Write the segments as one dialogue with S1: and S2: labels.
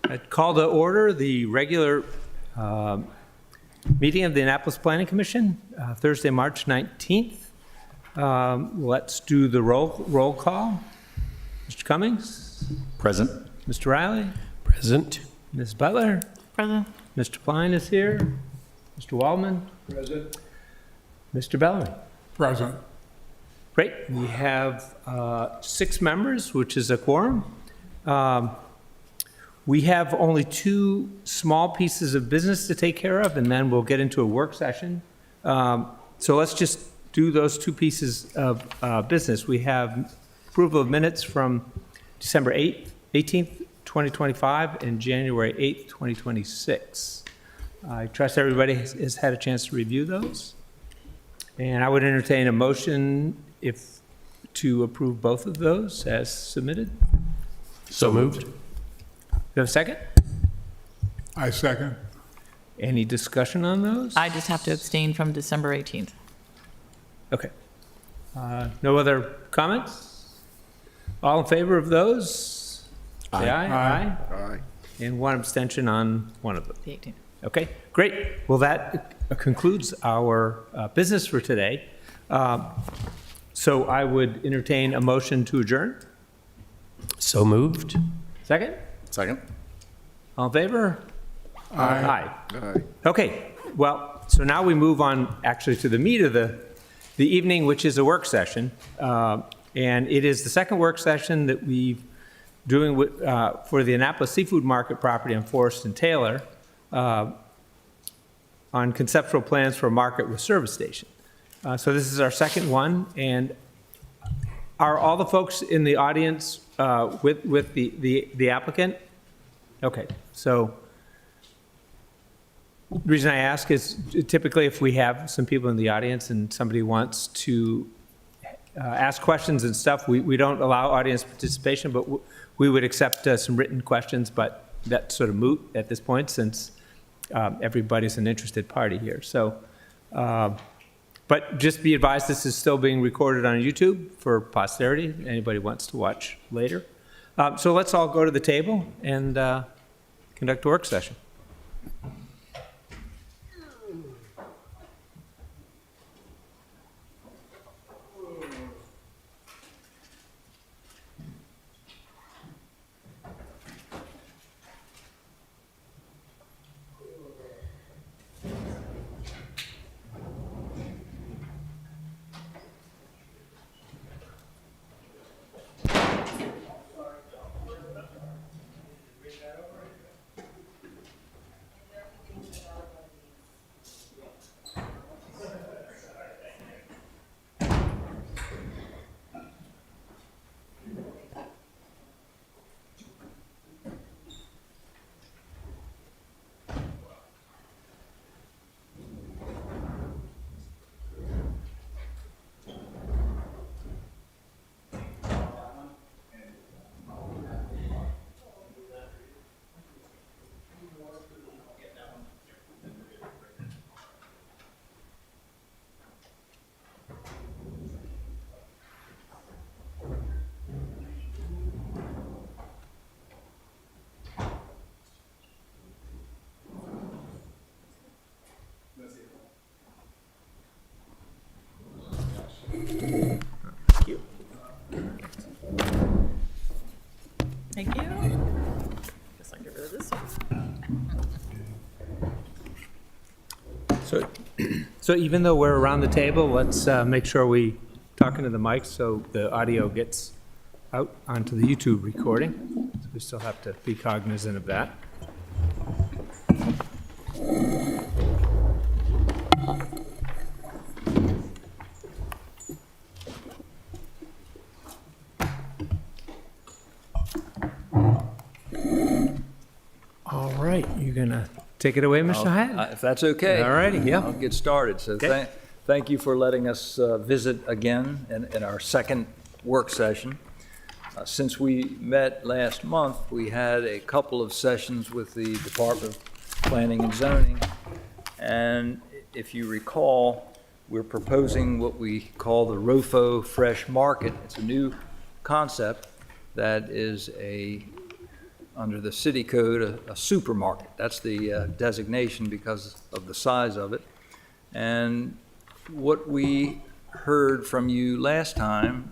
S1: I'd call to order the regular meeting of the Annapolis Planning Commission, Thursday, March 19th. Let's do the roll call. Mr. Cummings?
S2: Present.
S1: Mr. Riley?
S3: Present.
S1: Ms. Butler?
S4: Present.
S1: Mr. Klein is here. Mr. Waldman?
S3: Present.
S1: Mr. Bellery?
S3: Present.
S1: Great. We have 6 members, which is a quorum. We have only 2 small pieces of business to take care of, and then we'll get into a work session. So let's just do those 2 pieces of business. We have approval of minutes from December 18th, 2025, and January 8th, 2026. I trust everybody has had a chance to review those. And I would entertain a motion to approve both of those as submitted.
S3: So moved.
S1: Do you have a second?
S3: I second.
S1: Any discussion on those?
S4: I just have to abstain from December 18th.
S1: Okay. No other comments? All in favor of those? Say aye.
S2: Aye.
S1: And 1 abstention on one of them.
S4: The 18th.
S1: Okay, great. Well, that concludes our business for today. So I would entertain a motion to adjourn.
S3: So moved.
S1: Second?
S2: Second.
S1: All in favor? Aye.
S2: Aye.
S1: Okay, well, so now we move on actually to the meat of the evening, which is a work session. And it is the second work session that we've doing for the Annapolis Seafood Market property on Forest and Taylor on conceptual plans for a market with service station. So this is our second one, and are all the folks in the audience with the applicant? Okay, so the reason I ask is typically if we have some people in the audience and somebody wants to ask questions and stuff, we don't allow audience participation, but we would accept some written questions, but that's sort of moot at this point since everybody's an interested party here. So, but just be advised this is still being recorded on YouTube for posterity. Anybody wants to watch later. So let's all go to the table and conduct a work session.
S4: Thank you. Guess I'll get rid of this one.
S1: So even though we're around the table, let's make sure we talk into the mic so the audio gets out onto the YouTube recording. So we still have to be cognizant of that. All right, you're gonna take it away, Mr. Hyatt?
S5: If that's okay.
S1: All righty, yeah.
S5: I'll get started. So
S1: Okay.
S5: thank you for letting us visit again in our second work session. Since we met last month, we had a couple of sessions with the Department of Planning and Zoning. And if you recall, we're proposing what we call the ROFO Fresh Market. It's a new concept that is under the city code, a supermarket. That's the designation because of the size of it. And what we heard from you last time,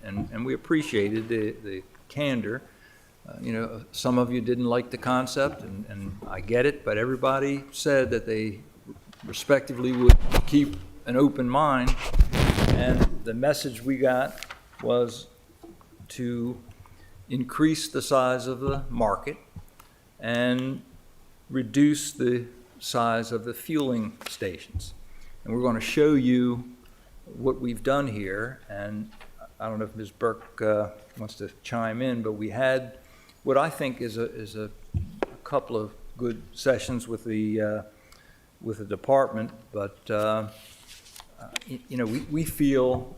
S5: and we appreciated the candor. Some of you didn't like the concept, and I get it, but everybody said that they respectively would keep an open mind. And the message we got was to increase the size of the market and reduce the size of the fueling stations. And we're going to show you what we've done here. And I don't know if Ms. Burke wants to chime in, but we had what I think is a couple of good sessions with the department. But we feel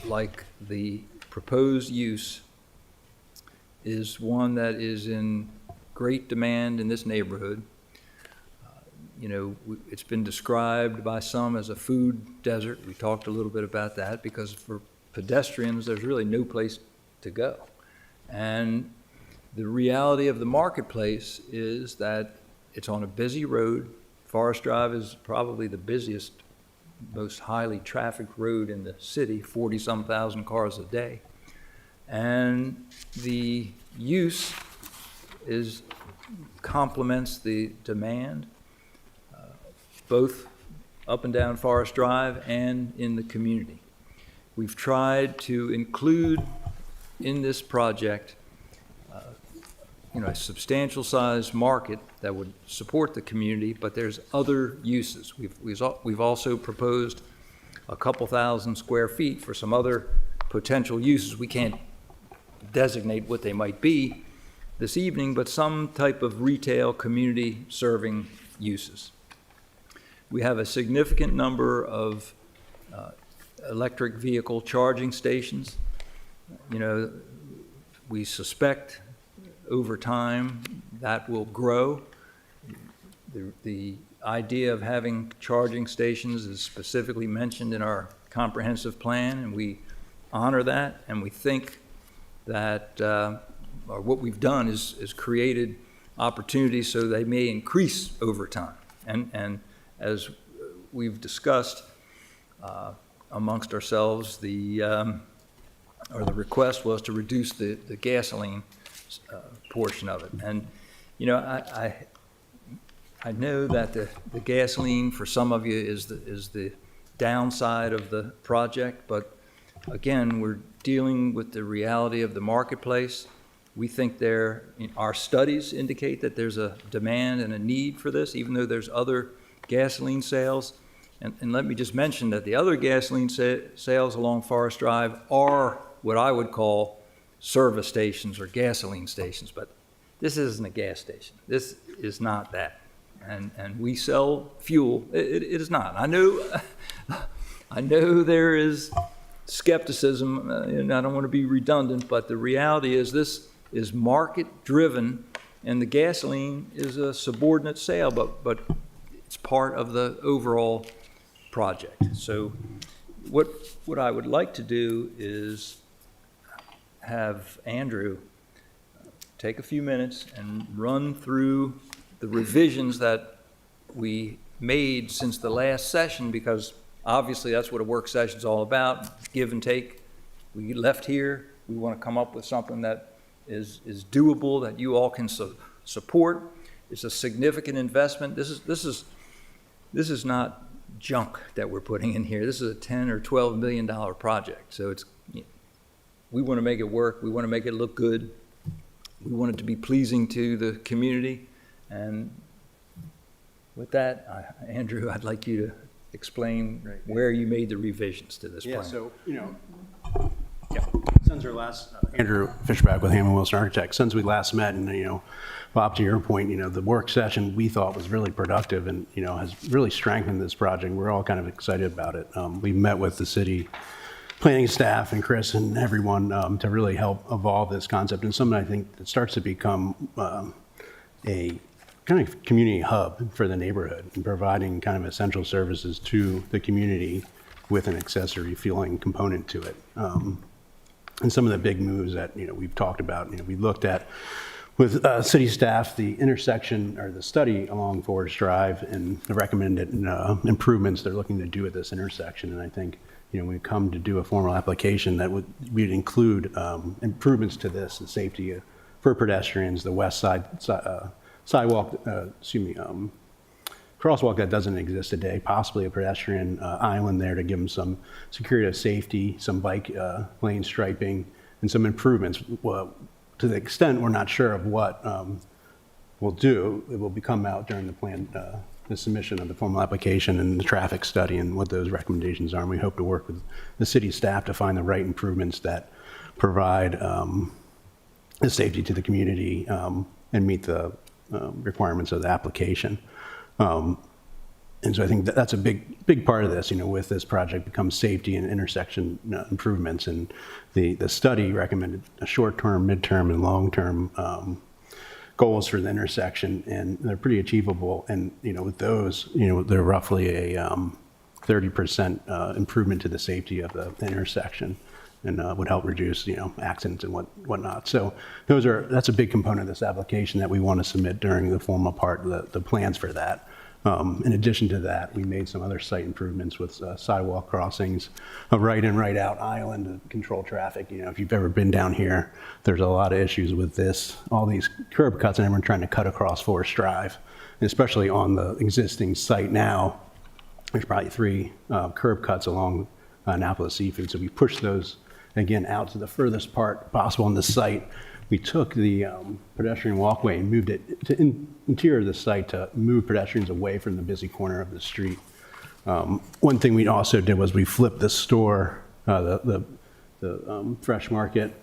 S5: like the proposed use is one that is in great demand in this neighborhood. It's been described by some as a food desert. We talked a little bit about that because for pedestrians, there's really no place to go. And the reality of the marketplace is that it's on a busy road. Forest Drive is probably the busiest, most highly trafficked road in the city, 40-some thousand cars a day. And the use complements the demand, both up and down Forest Drive and in the community. We've tried to include in this project a substantial sized market that would support the community, but there's other uses. We've also proposed a couple thousand square feet for some other potential uses. We can't designate what they might be this evening, but some type of retail community serving uses. We have a significant number of electric vehicle charging stations. We suspect over time that will grow. The idea of having charging stations is specifically mentioned in our comprehensive plan, and we honor that, and we think that or what we've done is created opportunities so they may increase over time. And as we've discussed amongst ourselves, the request was to reduce the gasoline portion of it. And I know that the gasoline for some of you is the downside of the project, but again, we're dealing with the reality of the marketplace. We think our studies indicate that there's a demand and a need for this, even though there's other gasoline sales. And let me just mention that the other gasoline sales along Forest Drive are what I would call service stations or gasoline stations, but this isn't a gas station. This is not that. And we sell fuel. It is not. I know there is skepticism, and I don't want to be redundant, but the reality is this is market-driven, and the gasoline is a subordinate sale, but it's part of the overall project. So what I would like to do is have Andrew take a few minutes and run through the revisions that we made since the last session, because obviously that's what a work session is all about, give and take. We left here, we want to come up with something that is doable, that you all can support. It's a significant investment. This is not junk that we're putting in here. This is a $10 or $12 million project. So we want to make it work. We want to make it look good. We want it to be pleasing to the community. And with that, Andrew, I'd like you to explain where you made the revisions to this plan.
S2: Yeah, so, since our last, Andrew Fishback with Hammond Wilson Architects, since we last met, and, Bob, to your point, the work session we thought was really productive and, has really strengthened this project. We're all kind of excited about it. We met with the city planning staff and Chris and everyone to really help evolve this concept and something I think that starts to become a kind of community hub for the neighborhood and providing kind of essential services to the community with an accessory fueling component to it. And some of the big moves that, we've talked about, we looked at with city staff, the intersection or the study along Forest Drive and the recommended improvements they're looking to do at this intersection. And I think, when we come to do a formal application, that we'd include improvements to this and safety for pedestrians, the west side sidewalk, crosswalk that doesn't exist today, possibly a pedestrian island there to give them some security of safety, some bike lane striping, and some improvements. Well, to the extent we're not sure of what we'll do, it will come out during the plan, the submission of the formal application and the traffic study and what those recommendations are. And we hope to work with the city staff to find the right improvements that provide the safety to the community and meet the requirements of the application. And so I think that's a big part of this, with this project becomes safety and intersection improvements. And the study recommended a short-term, midterm, and long-term goals for the intersection, and they're pretty achievable. And, with those, they're roughly a 30% improvement to the safety of the intersection, and would help reduce, accidents and whatnot. So that's a big component of this application that we want to submit during the formal part, the plans for that. In addition to that, we made some other site improvements with sidewalk crossings, a right in, right out island to control traffic. If you've ever been down here, there's a lot of issues with all these curb cuts and everyone trying to cut across Forest Drive, and especially on the existing site now. There's probably 3 curb cuts along Annapolis Seafood. So we pushed those again out to the furthest part possible on the site. We took the pedestrian walkway and moved it to interior of the site to move pedestrians away from the busy corner of the street. One thing we also did was we flipped the store, the Fresh Market,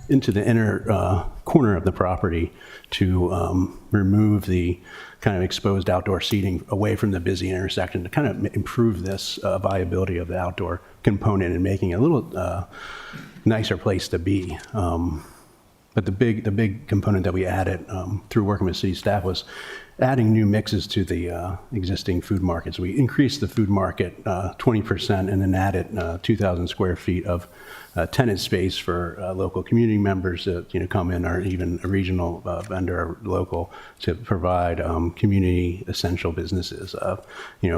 S2: into the inner corner of the property to remove the kind of exposed outdoor seating away from the busy intersection to kind of improve this viability of the outdoor component and making it a little nicer place to be. But the big component that we added through working with city staff was adding new mixes to the existing food markets. We increased the food market 20% and then added 2,000 square feet of tenant space for local community members to come in, or even a regional vendor or local to provide community essential businesses,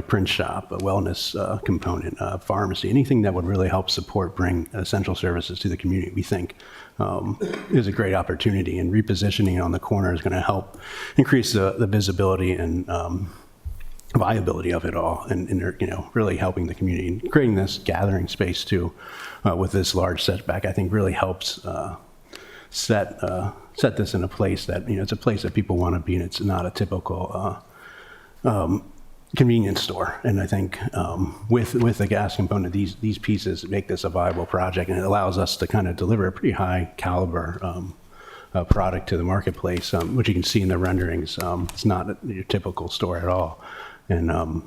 S2: print shop, a wellness component, pharmacy, anything that would really help support, bring essential services to the community. We think is a great opportunity, and repositioning on the corner is going to help increase the visibility and viability of it all, and really helping the community and creating this gathering space too. With this large setback, I think really helps set this in a place that it's a place that people want to be, and it's not a typical convenience store. And I think with the gas component, these pieces make this a viable project, and it allows us to kind of deliver a pretty high caliber product to the marketplace, which you can see in the renderings. It's not your typical store at all, and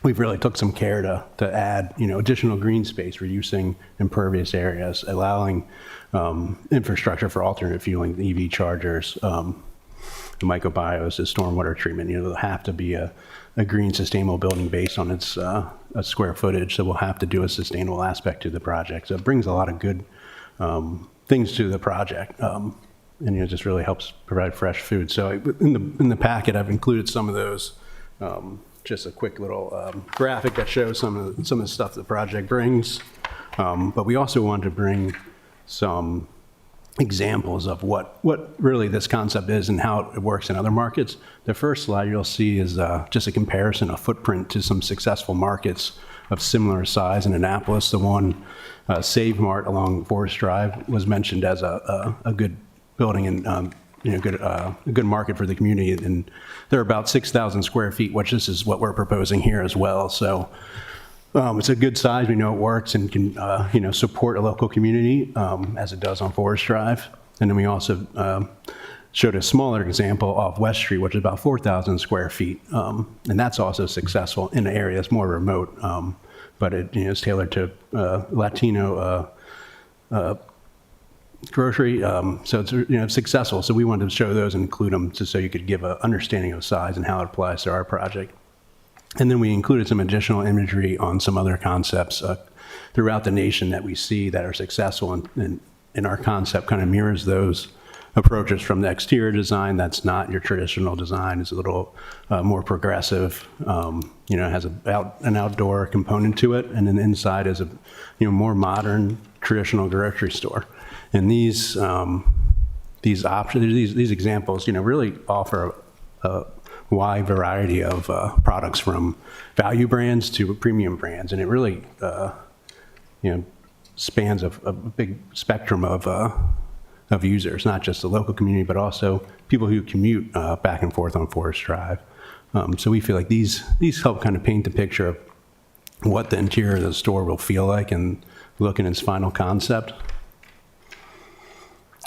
S2: we've really took some care to add additional green space, reducing impervious areas, allowing infrastructure for alternate fueling, the EV chargers, the microbios, the stormwater treatment. There'll have to be a green, sustainable building based on its square footage, so we'll have to do a sustainable aspect to the project. So it brings a lot of good things to the project, and it just really helps provide fresh food. So in the packet, I've included some of those. Just a quick little graphic that shows some of the stuff the project brings, but we also wanted to bring some examples of what really this concept is and how it works in other markets. The first slide you'll see is just a comparison of footprint to some successful markets of similar size in Annapolis. The one, Save Mart along Forest Drive, was mentioned as a good building and a good market for the community. And they're about 6,000 square feet, which this is what we're proposing here as well. So it's a good size. We know it works and can support a local community as it does on Forest Drive. And then we also showed a smaller example off West Street, which is about 4,000 square feet. And that's also successful in an area that's more remote, but it is tailored to Latino grocery. So it's successful. So we wanted to show those and include them just so you could give an understanding of size and how it applies to our project. And then we included some additional imagery on some other concepts throughout the nation that we see that are successful, and our concept kind of mirrors those approaches from the exterior design. That's not your traditional design. It's a little more progressive. Has an outdoor component to it, and then inside is a more modern traditional grocery store. And these options, these examples, really offer a wide variety of products from value brands to premium brands, and it really spans a big spectrum of users, not just the local community, but also people who commute back and forth on Forest Drive. So we feel like these help kind of paint the picture of what the interior of the store will feel like and look in its final concept.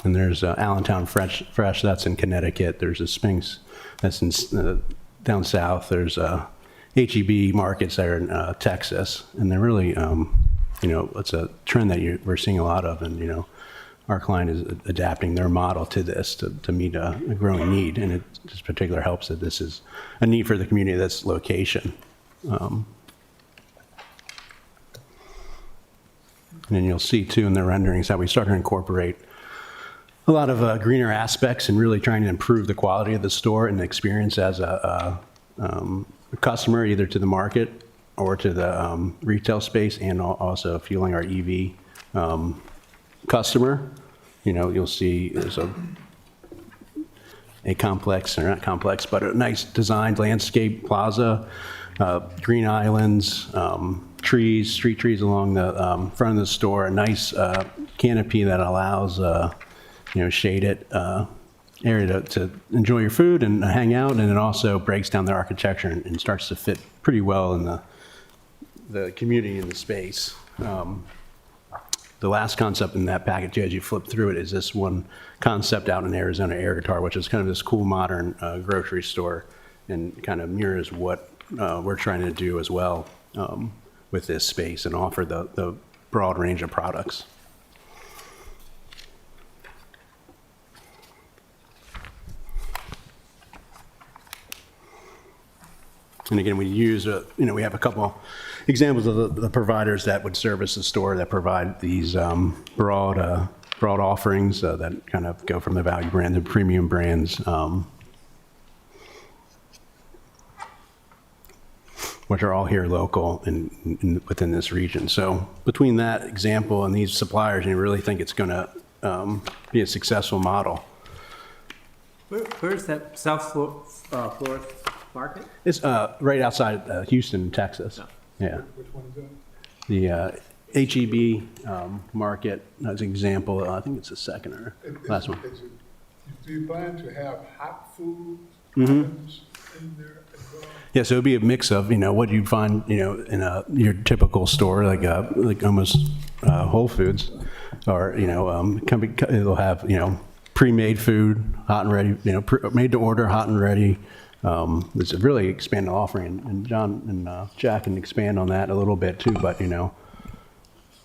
S2: And there's Allentown Fresh, that's in Connecticut. There's a Sphinx that's in down south. There's H-E-B markets that are in Texas, and they're really, it's a trend that we're seeing a lot of, and our client is adapting their model to this to meet a growing need, and it just particular helps that this is a need for the community, that's location. And then you'll see too in the renderings how we start to incorporate a lot of greener aspects and really trying to improve the quality of the store and the experience as a customer, either to the market or to the retail space, and also fueling our EV customer. You'll see there's a complex, or not complex, but a nice designed landscape plaza, green islands, trees, street trees along the front of the store, a nice canopy that allows shaded area to enjoy your food and hang out, and it also breaks down the architecture and starts to fit pretty well in the community and the space. The last concept in that package, as you flip through it, is this one concept out in Arizona, Air Guitar, which is kind of this cool modern grocery store, and kind of mirrors what we're trying to do as well with this space and offer the broad range of products. And again, we use, we have a couple examples of the providers that would service the store that provide these broad offerings that kind of go from the value brand to premium brands, which are all here local and within this region. So between that example and these suppliers, you really think it's going to be a successful model.
S1: Where's that South Florida market?
S2: It's right outside Houston, Texas.
S1: Oh.
S2: Yeah.
S3: Which one is that?
S2: The H-E-B market, as an example, I think it's the second or last one.
S3: Do you plan to have hot food items in there as well?
S2: Yeah, so it'd be a mix of, what you'd find, in your typical store, like almost Whole Foods, or, it'll have, pre-made food, hot and ready, made to order, hot and ready. It's a really expanded offering, and John and Jack can expand on that a little bit too, but,
S1: And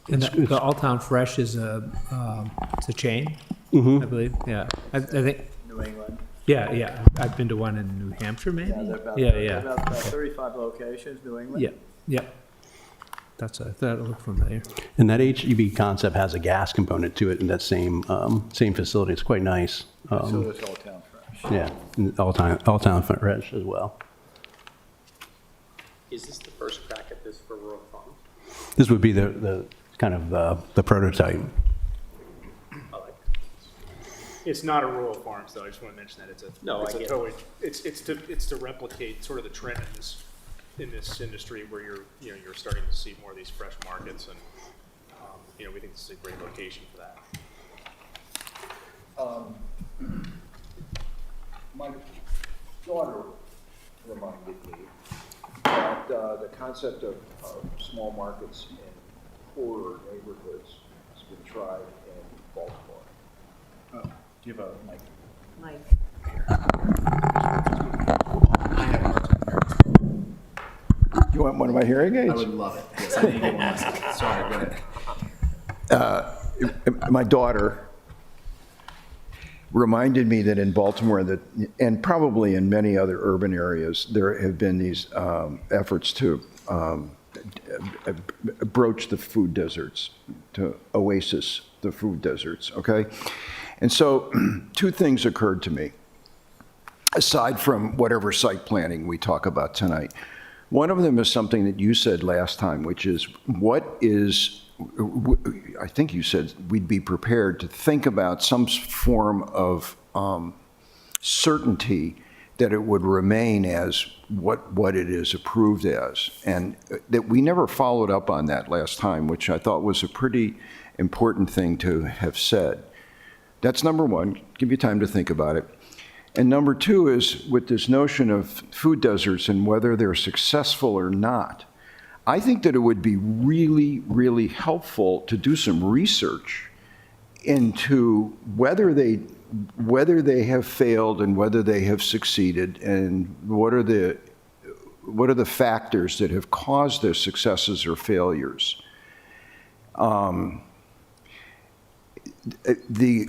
S1: the Alltown Fresh is it's a chain, I believe. Yeah, I think.
S5: New England.
S1: Yeah. I've been to one in New Hampshire, maybe.
S5: They're about 35 locations, New England.
S1: Yeah. That'll look familiar.
S2: and that H-E-B concept has a gas component to it in that same facility. It's quite nice.
S5: So does Alltown Fresh.
S2: Yeah, and Alltown Fresh as well.
S6: Is this the first crack at this for Rural Farms?
S2: This would be the kind of the prototype.
S6: I like
S7: It's not a rural farm, so I just want to mention that
S6: No,
S7: it's
S6: I
S7: a
S6: get it.
S7: totally, it's to replicate sort of the trend in this industry where you're starting to see more of these fresh markets, and we think this is a great location for that.
S8: My daughter reminded me that the concept of small markets in poorer neighborhoods has been tried in Baltimore. Do you have a mic?
S4: Mike.
S8: You want one of my hearing aids?
S9: I would love it. Yes, I need to get one myself. Sorry, go ahead.
S8: My daughter reminded me that in Baltimore, that, and probably in many other urban areas, there have been these efforts to broach the food deserts, to oasis the food deserts, okay? And so two things occurred to me, aside from whatever site planning we talk about tonight. One of them is something that you said last time, which is I think you said we'd be prepared to think about some form of certainty that it would remain as what it is approved as. And that we never followed up on that last time, which I thought was a pretty important thing to have said. That's number one, give you time to think about it. And number two is with this notion of food deserts and whether they're successful or not. I think that it would be really, really helpful to do some research into whether they have failed and whether they have succeeded, and what are the factors that have caused their successes or failures.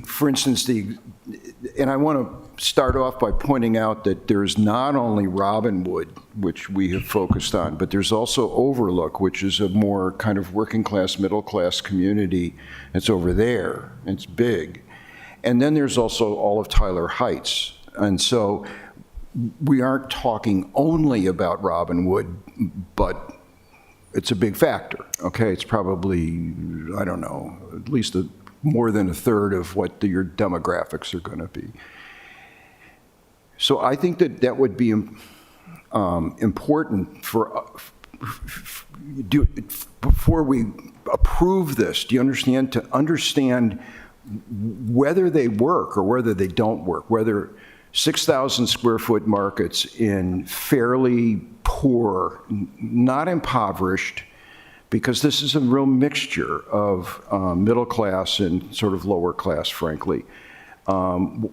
S8: For instance, and I want to start off by pointing out that there's not only Robinwood, which we have focused on, but there's also Overlook, which is a more kind of working class, middle class community. It's over there. It's big. And then there's also all of Tyler Heights. And so we aren't talking only about Robinwood, but it's a big factor, okay? It's probably, I don't know, at least more than a third of what your demographics are going to be. So I think that would be important before we approve this. Do you understand? To understand whether they work or whether they don't work, whether 6,000 square foot markets in fairly poor, not impoverished, because this is a real mixture of middle class and sort of lower class, frankly. Do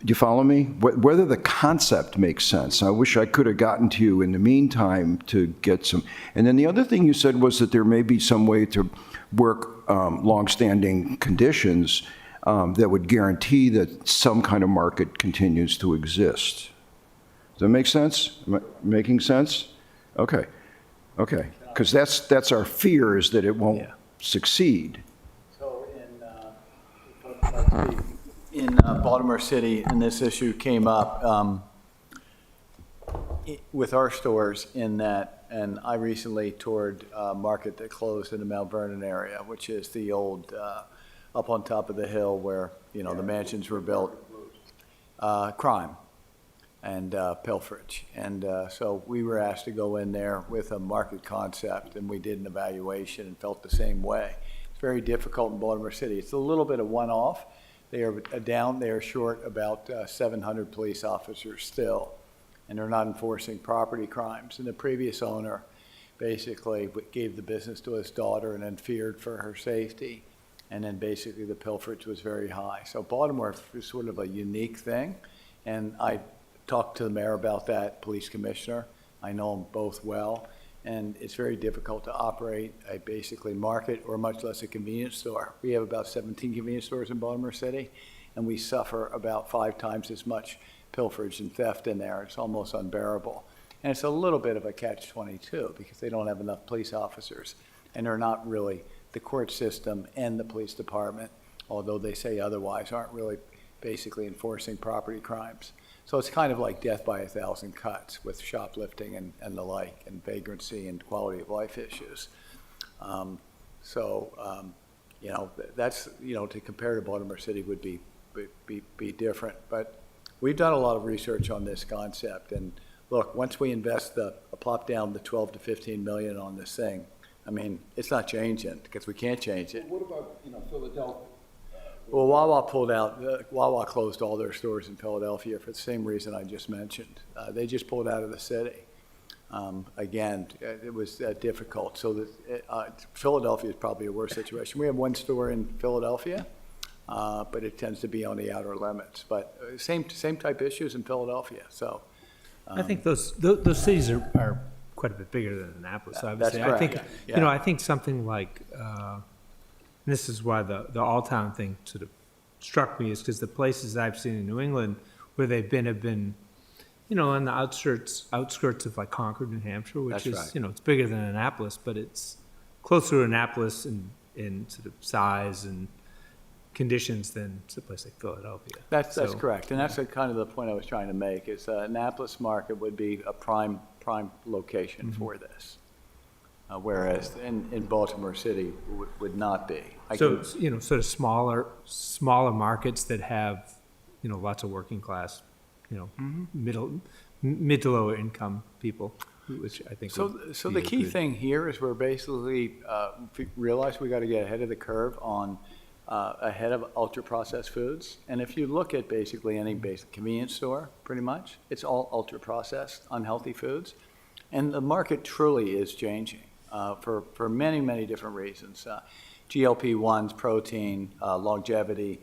S8: you follow me? Whether the concept makes sense. I wish I could have gotten to you in the meantime to get some. And then the other thing you said was that there may be some way to work longstanding conditions that would guarantee that some kind of market continues to exist. Does that make sense? Am I making sense? Okay. Okay. Because that's our fear, is that it won't succeed.
S10: So in Baltimore City, and this issue came up with our stores in that, and I recently toured a market that closed in the Mount Vernon area, which is the old, up on top of the hill where, the mansions were built. Crime and pilferage. And so we were asked to go in there with a market concept, and we did an evaluation and felt the same way. It's very difficult in Baltimore City. It's a little bit of one-off. They are short about 700 police officers still, and they're not enforcing property crimes. And the previous owner basically gave the business to his daughter and then feared for her safety. And then basically the pilferage was very high. So Baltimore is sort of a unique thing. And I talked to the mayor about that, police commissioner. I know them both well. And it's very difficult to operate a basically market or much less a convenience store. We have about 17 convenience stores in Baltimore City, and we suffer about 5 times as much pilferage and theft in there. It's almost unbearable. And it's a little bit of a catch-22 because they don't have enough police officers, and they're not really, the court system and the police department, although they say otherwise, aren't really basically enforcing property crimes. So it's kind of like death by 1,000 cuts with shoplifting and the like, and vagrancy and quality of life issues. That's, to compare to Baltimore City would be different. But we've done a lot of research on this concept. And look, once we invest plop down the 12 to 15 million on this thing, I mean, it's not changing because we can't change it.
S8: What about, Philadelphia?
S10: Well, Wawa closed all their stores in Philadelphia for the same reason I just mentioned. They just pulled out of the city. Again, it was difficult. So Philadelphia is probably a worse situation. We have one store in Philadelphia, but it tends to be on the outer limits. But same type issues in Philadelphia. So
S1: I think those cities are quite a bit bigger than Annapolis, obviously.
S10: That's correct.
S1: I think, I think something like, this is why the Alltown thing sort of struck me is because the places I've seen in New England where they've been have been, on the outskirts of like Concord, New Hampshire, which
S10: That's
S1: is,
S10: right.
S1: it's bigger than Annapolis, but it's closer to Annapolis in sort of size and conditions than a place like Philadelphia.
S10: That's
S1: So-
S10: correct, and that's kind of the point I was trying to make, is Annapolis market would be a prime location for this, whereas in Baltimore City would not be.
S1: So, sort of smaller markets that have, lots of working class, mid to lower income people, which I think
S10: So
S1: would
S10: the
S1: be
S10: key
S1: good.
S10: thing here is we're basically, realize we got to get ahead of the curve on, ahead of ultra-processed foods. And if you look at basically any basic convenience store, pretty much, it's all ultra-processed, unhealthy foods. And the market truly is changing for many, many different reasons. GLP-1s, protein, longevity,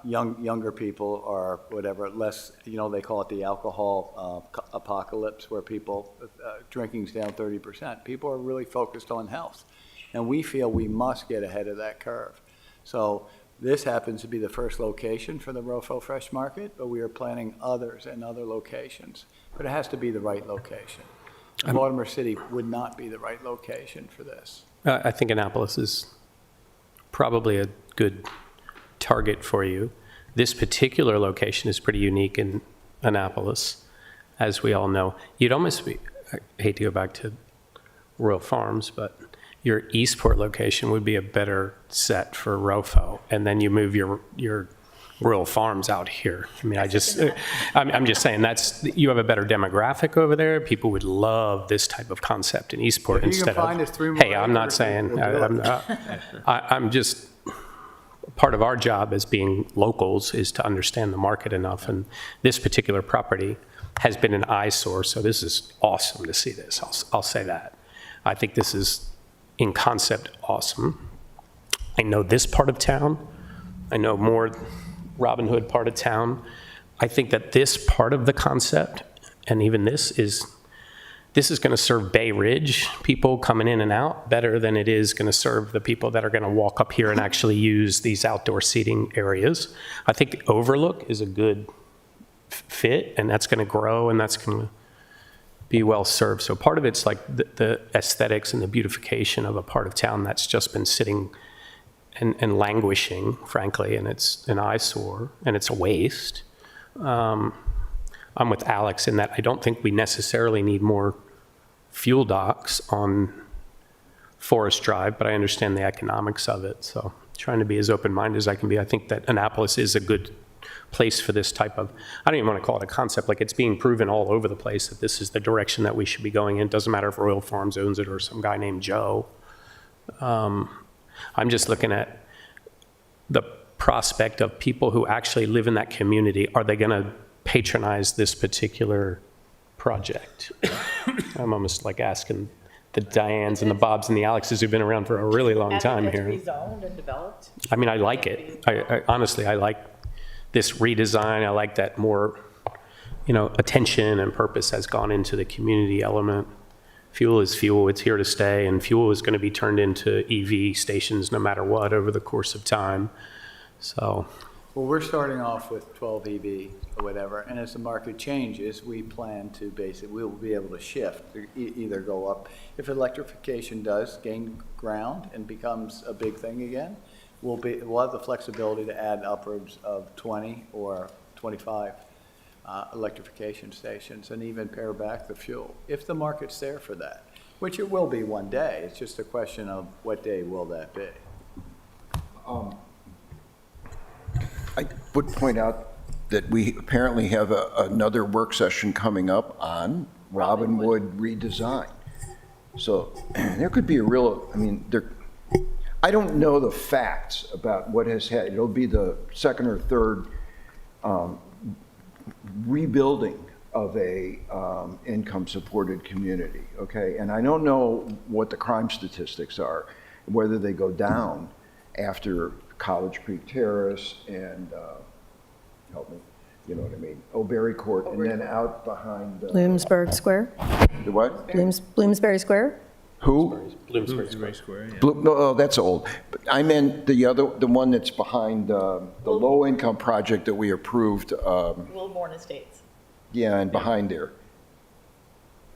S10: younger people are whatever, less, they call it the alcohol apocalypse, where people, drinking's down 30%. People are really focused on health. And we feel we must get ahead of that curve. So this happens to be the first location for the ROFO Fresh Market, but we are planning others in other locations. But it has to be the right location. And Baltimore City would not be the right location for this.
S6: I think Annapolis is probably a good target for you. This particular location is pretty unique in Annapolis, as we all know. You'd almost be, I hate to go back to Royal Farms, but your Eastport location would be a better set for ROFO, and then you move your Royal Farms out here. I mean, I'm just saying you have a better demographic over there. People would love this type of concept in Eastport
S10: If you can
S6: instead
S10: find us
S6: of,
S10: 3 more
S6: hey, I'm not
S10: acres,
S6: saying,
S10: we'll do it.
S6: I'm just, part of our job as being locals is to understand the market enough, and this particular property has been an eyesore, so this is awesome to see this. I'll say that. I think this is, in concept, awesome. I know this part of town. I know more Robin Hood part of town. I think that this part of the concept, and even this is going to serve Bay Ridge people coming in and out better than it is going to serve the people that are going to walk up here and actually use these outdoor seating areas. I think the overlook is a good fit, and that's going to grow, and that's going to be well served. So part of it's like the aesthetics and the beautification of a part of town that's just been sitting and languishing, frankly, and it's an eyesore, and it's a waste. I'm with Alex in that I don't think we necessarily need more fuel docks on Forest Drive, but I understand the economics of it. So trying to be as open-minded as I can be. I think that Annapolis is a good place for this type of, I don't even want to call it a concept, like it's being proven all over the place that this is the direction that we should be going in. It doesn't matter if Royal Farms owns it or some guy named Joe. I'm just looking at the prospect of people who actually live in that community. Are they going to patronize this particular project? I'm almost like asking the Dianes and the Bobs and the Alexes who've been around for a really long time here.
S4: Rezoned and developed.
S6: I mean, I like it. I honestly, I like this redesign. I like that more, attention and purpose has gone into the community element. Fuel is fuel. It's here to stay, and fuel is going to be turned into EV stations no matter what over the course of time. So,
S10: Well, we're starting off with 12 EV or whatever, and as the market changes, we plan to we'll be able to shift, either go up. If electrification does gain ground and becomes a big thing again, we'll have the flexibility to add upwards of 20 or 25 electrification stations and even pare back the fuel, if the market's there for that, which it will be one day. It's just a question of what day will that be.
S8: I would point out that we apparently have another work session coming up on Robinwood redesign. So there could be a real, I don't know the facts about what has had, it'll be the second or third rebuilding of a income-supported community, okay? And I don't know what the crime statistics are, whether they go down after College Creek Terrace and, help me, you know what I mean, O'Berry Court, and then out behind.
S11: Bloomsburg Square?
S8: The what?
S11: Bloomsbury Square?
S10: Who?
S6: Bloomsbury Square.
S8: No, oh, that's old. But I meant the one that's behind the low-income project that we approved,
S4: Wilborn Estates.
S8: yeah, and behind there.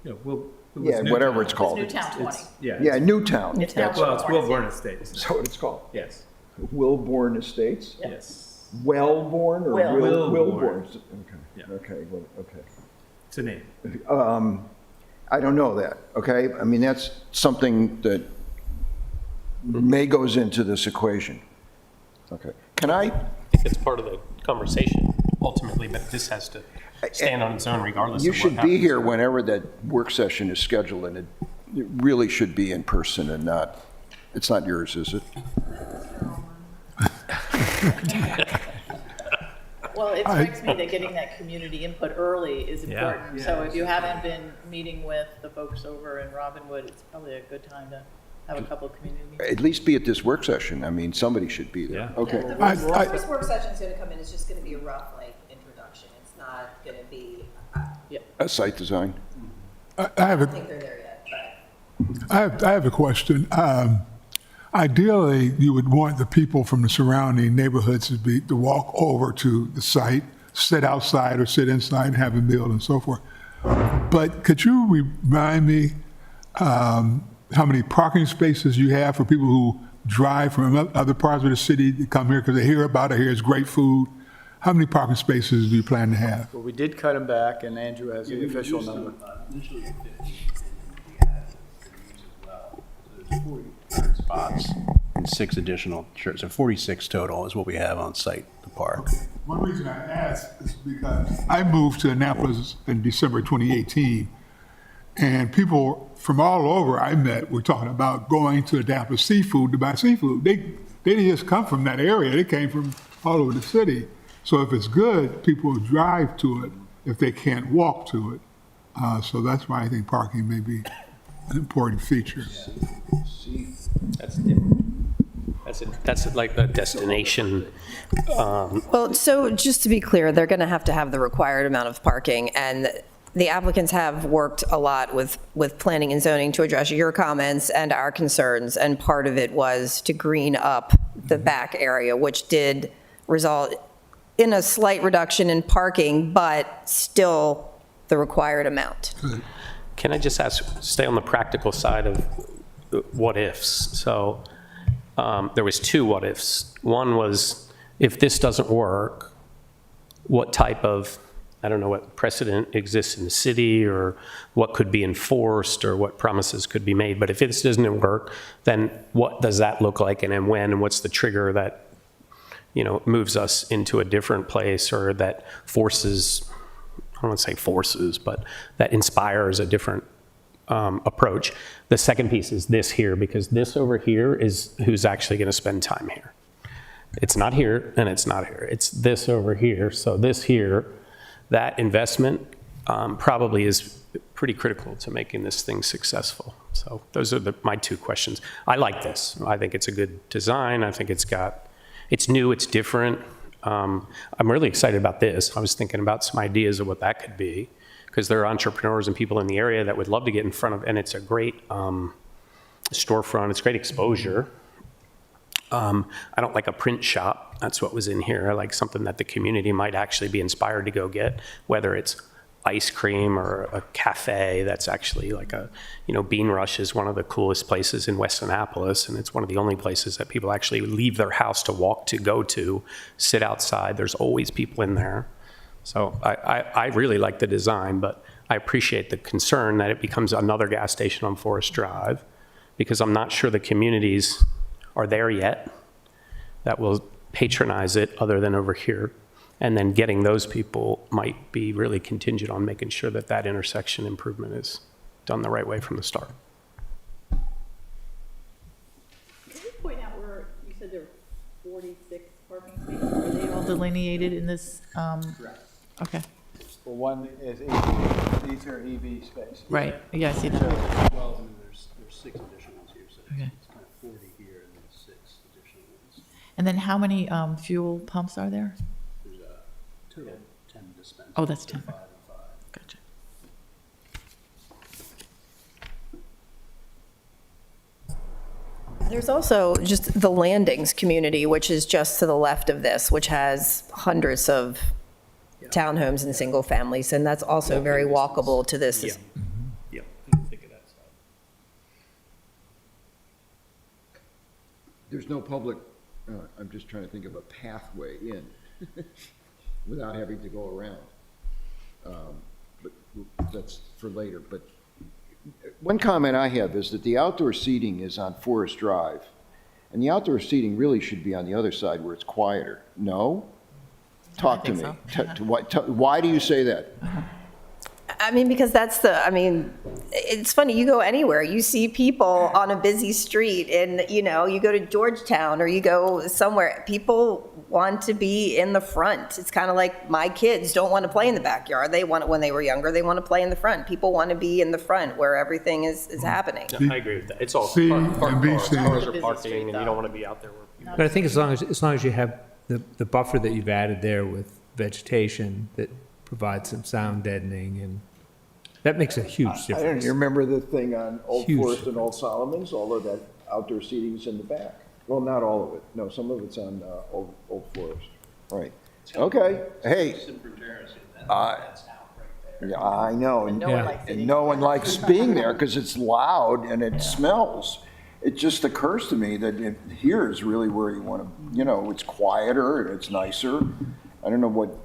S1: Yeah, well, it was
S8: Yeah,
S1: Newtown.
S8: whatever it's
S4: It's
S8: called.
S4: Newtown 20.
S1: Yeah.
S8: Yeah, Newtown.
S4: Newtown.
S8: That's
S1: Well, it's Wilborn Estates.
S8: that's what it's called.
S1: Yes,
S8: Wilborn Estates?
S1: yes.
S8: Wellborn or
S4: Wilborn.
S8: Wilborn?
S1: Yeah.
S8: Okay, well, okay.
S1: It's a name.
S8: I don't know that, okay? I mean, that's something that may goes into this equation. Okay. Can I,
S6: I think it's part of the conversation ultimately, but this has to stand on its own regardless
S8: you
S6: of what
S8: should be
S6: happens.
S8: here whenever that work session is scheduled, and it really should be in person and not, it's not yours, is it?
S4: Well, it strikes me that getting that community input early is important. So if you haven't been meeting with the folks over in Robinwood, it's probably a good time to have a couple of community meetings.
S8: At least be at this work session. I mean, somebody should be there.
S1: Yeah.
S8: Okay.
S11: The first work session's gonna come in, it's just gonna be a rough, like, introduction. It's not gonna be,
S8: A site design.
S12: I have
S11: I
S12: a,
S11: don't think they're there yet, but.
S12: I have a question. Ideally, you would want the people from the surrounding neighborhoods to walk over to the site, sit outside or sit inside and have a meal and so forth. But could you remind me how many parking spaces you have for people who drive from other parts of the city to come here because they hear about it, here it's great food? How many parking spaces do you plan to have?
S10: Well, we did cut them back, and Andrew has the official number.
S2: Initially 50, and we had the use as well. So there's 40 spots and 6 additional chairs. So 46 total is what we have on site to park.
S12: One reason I ask is because I moved to Annapolis in December 2018, and people from all over I met were talking about going to Annapolis Seafood to buy seafood. They didn't just come from that area, they came from all over the city. So if it's good, people will drive to it if they can't walk to it. So that's why I think parking may be an important feature.
S6: That's different. That's like a destination.
S13: Well, so just to be clear, they're going to have the required amount of parking, and the applicants have worked a lot with planning and zoning to address your comments and our concerns, and part of it was to green up the back area, which did result in a slight reduction in parking, but still the required amount.
S6: Can I just stay on the practical side of what ifs? So there was 2 what ifs. One was, if this doesn't work, what type of, I don't know what precedent exists in the city or what could be enforced or what promises could be made. But if this doesn't work, then what does that look like and then when, and what's the trigger that, moves us into a different place or that forces, I don't want to say forces, but that inspires a different approach. The second piece is this here, because this over here is who's actually going to spend time here. It's not here and it's not here. It's this over here. So this here, that investment probably is pretty critical to making this thing successful. So those are my 2 questions. I like this. I think it's a good design. I think it's new, it's different. I'm really excited about this. I was thinking about some ideas of what that could be, because there are entrepreneurs and people in the area that would love to get in front of, and it's a great storefront, it's great exposure. I don't like a print shop. That's what was in here. I like something that the community might actually be inspired to go get, whether it's ice cream or a cafe that's actually like Bean Rush is one of the coolest places in West Annapolis, and it's one of the only places that people actually leave their house to walk to, go to, sit outside. There's always people in there. So I really like the design, but I appreciate the concern that it becomes another gas station on Forest Drive, because I'm not sure the communities are there yet that will patronize it other than over here. And then getting those people might be really contingent on making sure that that intersection improvement is done the right way from the start.
S4: Can you point out where, you said there were 46 parking spaces? Are they all delineated in this?
S10: Correct.
S4: Okay,
S10: Well, one is EV, these are EV spaces.
S4: right. Yeah, I see that.
S2: 12, and there's 6 additional ones here, so
S4: Okay.
S2: it's kind of 40 here and then 6 additional ones.
S4: And then how many fuel pumps are there?
S2: There's a total of 10 dispensers.
S4: Oh, that's 10.
S2: 5 and 5.
S4: Gotcha.
S13: There's also just the Landings community, which is just to the left of this, which has hundreds of townhomes and single families, and that's also very walkable to this.
S6: Yeah. Yeah. I didn't think of that side.
S8: There's no public, I'm just trying to think of a pathway in without having to go around. But that's for later. But one comment I have is that the outdoor seating is on Forest Drive, and the outdoor seating really should be on the other side where it's quieter. No? Talk to me. Why do you say that?
S13: I mean, because it's funny, you go anywhere, you see people on a busy street and, you go to Georgetown or you go somewhere, people want to be in the front. It's kind of like my kids don't want to play in the backyard. When they were younger, they want to play in the front. People want to be in the front where everything is happening.
S6: I agree with that. It's all
S12: C
S6: park
S12: and B
S6: cars.
S12: C.
S6: Cars are parking, and you don't want to be out there where
S1: But I think as long as you have the buffer that you've added there with vegetation that provides some sound deadening, and that makes a huge
S8: I don't
S1: difference.
S8: you remember the thing on Old
S1: Huge
S8: Forest and Old Solomon's, all of that outdoor seating's in the back. Well, not all of it. No, some of it's on Old Forest. Right. Okay, hey. Yeah, I know, and
S4: No one likes
S8: and no one likes being there because it's loud and it smells. It just occurs to me that here is really where you want to, it's quieter and it's nicer. I don't know what,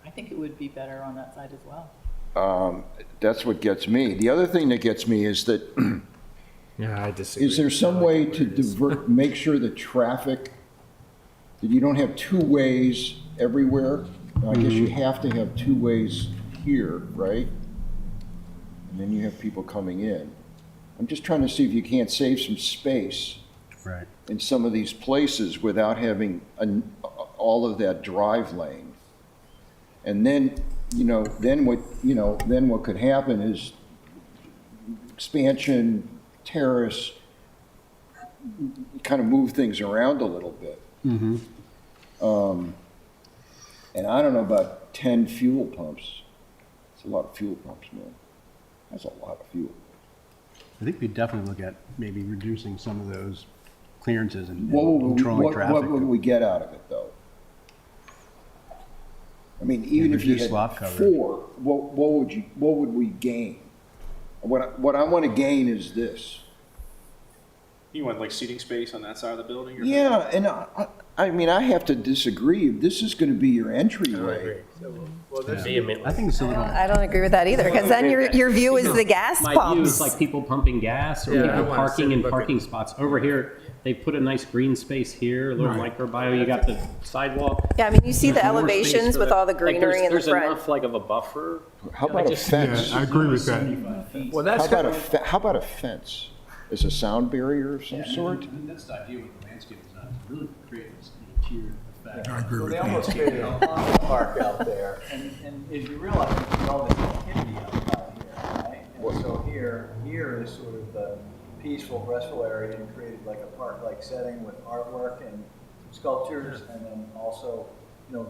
S4: I think it would be better on that side as well.
S8: that's what gets me. The other thing that gets me is that,
S1: Yeah, I disagree.
S8: is there some way to divert, make sure the traffic, that you don't have two ways everywhere? I guess you have to have two ways here, right? And then you have people coming in. I'm just trying to see if you can't save some space
S2: Right.
S8: in some of these places without having all of that drive lane. And then, then what could happen is expansion, terrace, kind of move things around a little bit. And I don't know about 10 fuel pumps. It's a lot of fuel pumps, man. That's a lot of fuel.
S2: I think we'd definitely look at maybe reducing some of those clearances and
S8: What
S2: controlling
S8: would
S2: traffic.
S8: we get out of it, though? I mean, even if you
S2: reduce
S8: had
S2: lot coverage.
S8: 4, what would we gain? What I want to gain is this.
S7: You want like seating space on that side of the building? or-
S8: Yeah, and I mean, I have to disagree. This is going to be your entryway.
S6: vehemently.
S2: I think it's a little,
S13: I don't agree with that either, because then your view is the gas
S9: My view is
S13: pumps.
S9: like people pumping gas or
S1: Yeah, I
S9: people
S1: wanna
S9: parking
S1: sit
S9: in
S1: look at-
S9: parking spots. Over here, they put a nice green space here, a little microbiome, you got the sidewalk.
S13: Yeah, I mean, you see the
S9: There's more space
S13: elevations
S9: for
S13: with all the
S9: like,
S13: greenery in the
S9: There's
S13: front.
S9: enough like of a buffer.
S8: How about a fence?
S12: Yeah, I agree with that.
S5: Well,
S8: How
S5: that's,
S8: about how about a fence? Is a sound barrier of some sort?
S2: that's the idea with the landscape design, to really create this tiered effect.
S12: I agree with
S5: they
S12: that.
S5: almost created a lawn park out there, and if you realize, there's all this activity outside here, right? And so here is sort of the peaceful, restful area, and created like a park-like setting with artwork and sculptures, and then also,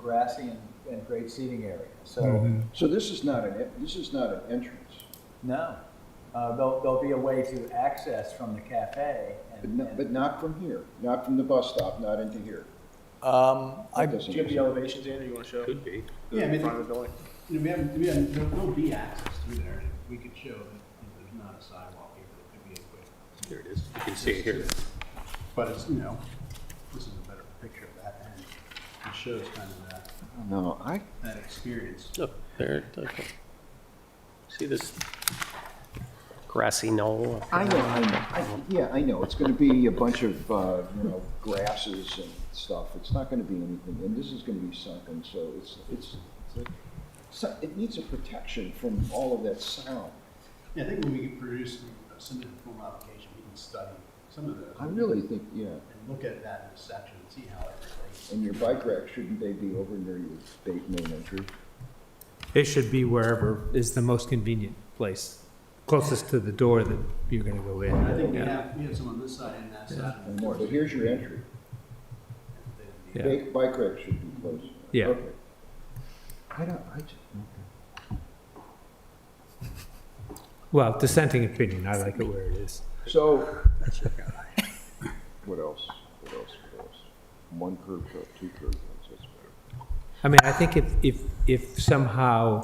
S5: grassy and great seating area. So,
S8: So this is not an entrance.
S5: no, there'll be a way to access from the cafe.
S8: But not from here, not from the bus stop, not into here. That doesn't
S7: Do you have
S8: make
S7: the
S8: sense.
S7: elevations, Andrew, you want to show?
S6: Could be.
S2: Yeah, I mean,
S7: Front of the building?
S2: there'll be access through there. We could show that there's not a sidewalk here, but it could be a quick.
S6: There it is. You can see it here.
S2: But it's, this is a better picture of that, and it shows kind of
S8: No,
S2: that experience.
S6: Look, there, okay. See this grassy knoll?
S8: I know. It's going to be a bunch of, grasses and stuff. It's not going to be anything, and this is going to be sunken, so it needs a protection from all of that sound.
S2: Yeah, I think when we produce some informal application, we can study some of those.
S8: I really think, yeah.
S2: And look at that in a section and see how it relates.
S8: And your bike rack, shouldn't they be over near your main entry?
S1: It should be wherever is the most convenient place, closest to the door that you're going to go in.
S2: I think we
S1: Yeah.
S2: have some on this side and that side.
S8: I know, but here's your entry.
S1: Yeah.
S8: Bike rack should be close.
S1: Yeah.
S8: Okay. I just,
S1: Well, dissenting opinion, I like it where it is.
S8: So, what else? One curb cut, two curb cuts, that's better.
S1: I mean, I think if somehow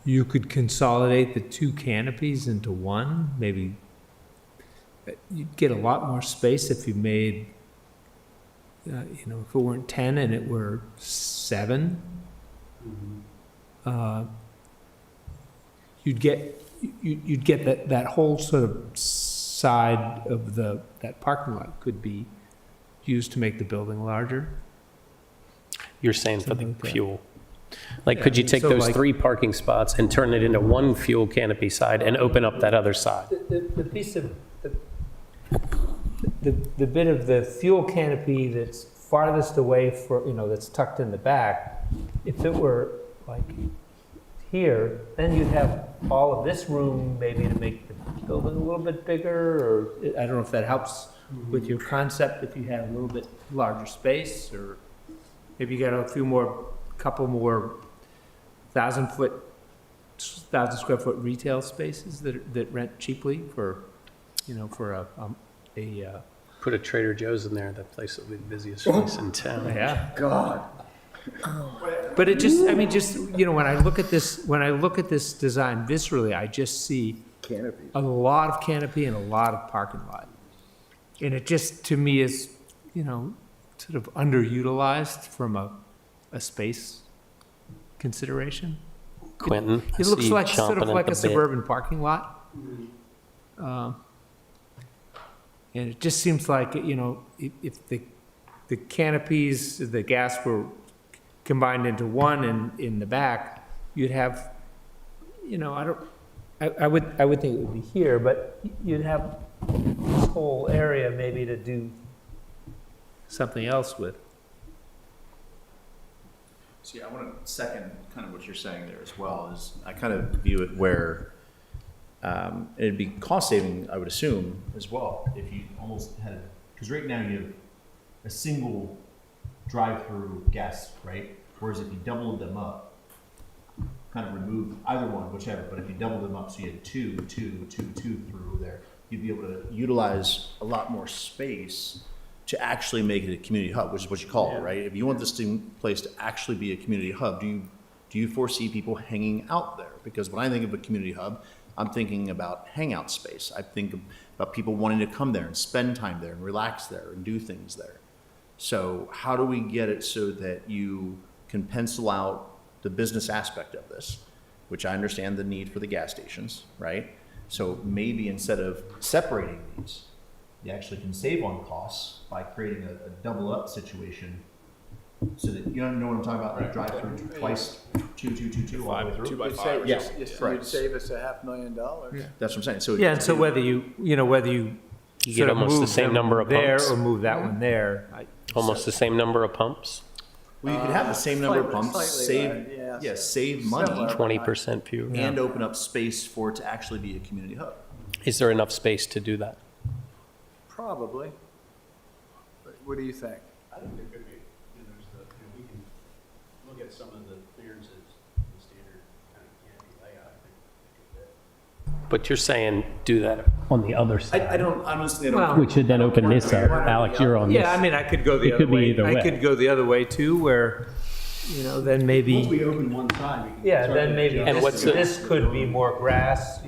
S1: you could consolidate the two canopies into one, maybe you'd get a lot more space if you made, if it weren't 10 and it were 7. You'd get that whole sort of side of that parking lot could be used to make the building larger.
S6: You're saying for the
S1: Something like that.
S6: fuel. Like,
S1: Yeah,
S6: could you
S1: I mean,
S6: take
S1: so
S6: those
S1: like-
S6: 3 parking spots and turn it into one fuel canopy side and open up that other side?
S1: The piece of, the bit of the fuel canopy that's farthest away that's tucked in the back, if it were like here, then you'd have all of this room maybe to make the building a little bit bigger, or I don't know if that helps with your concept, if you had a little bit larger space, or maybe you got couple more 1,000 square foot retail spaces that rent cheaply for a
S6: Put a Trader Joe's in there, that place will be the busiest place in town.
S1: yeah.
S10: God.
S1: But it just, when I look at this design viscerally, I just see
S8: Canopies.
S1: a lot of canopy and a lot of parking lot. And it just, to me, is, sort of underutilized from a space consideration.
S6: Quentin, I
S1: It looks
S6: see you
S1: like, sort of
S6: chomping at
S1: like
S6: the
S1: a
S6: bit.
S1: suburban parking lot. And it just seems like, if the canopies, the gas were combined into one in the back, you'd have, I would think it would be here, but you'd have this whole area maybe to do something else with.
S14: See, I want to second kind of what you're saying there as well, is I kind of view it where it'd be cost saving, I would assume, as well, if you almost had, because right now you have a single drive-through gas, right? Whereas if you doubled them up, kind of remove either one, whichever, but if you doubled them up, so you had two through there, you'd be able to utilize a lot more space to actually make it a community hub, which is what you call it, right? If you want this place to actually be a community hub, do you foresee people hanging out there? Because when I think of a community hub, I'm thinking about hangout space. I think about people wanting to come there and spend time there and relax there and do things there. So how do we get it so that you can pencil out the business aspect of this, which I understand the need for the gas stations, right? So maybe instead of separating these, you actually can save on costs by creating a double up situation, so that, you know what I'm talking about, like drive through twice, two all the way through.
S7: 2 by
S10: You'd
S7: 5.
S10: save-
S14: Yes,
S10: You'd
S14: correct.
S10: save us $500,000.
S14: That's what I'm saying, so.
S1: Yeah, and so whether you
S6: You get
S1: sort of
S6: almost the
S1: move
S6: same
S1: them
S6: number of
S1: there
S6: pumps.
S1: or move that one there.
S6: Almost the same number of pumps,
S14: Well, you could have the same number of
S10: Slightly-
S14: pumps,
S10: slightly better, yeah.
S14: save money,
S10: Similar.
S6: 20% fewer.
S14: and open up space for it to actually be a community hub.
S6: Is there enough space to do that?
S10: Probably. But what do you think?
S2: I think there could be, we can look at some of the clearances, the standard kind of canopy layout, I think it could fit.
S6: But you're saying do that on the other side.
S14: I don't, honestly, I
S1: Well-
S14: don't.
S9: Which should then open this up. Alex, you're on this.
S1: Yeah, I mean, I could go the
S9: It
S1: other
S9: could be
S1: way.
S9: either
S1: I
S9: way.
S1: could go the other way too, where, then maybe.
S2: Once we open one side, we can.
S1: Yeah,
S2: start
S1: then
S2: to
S1: maybe
S2: adjust.
S6: And what's
S1: this could be more grass,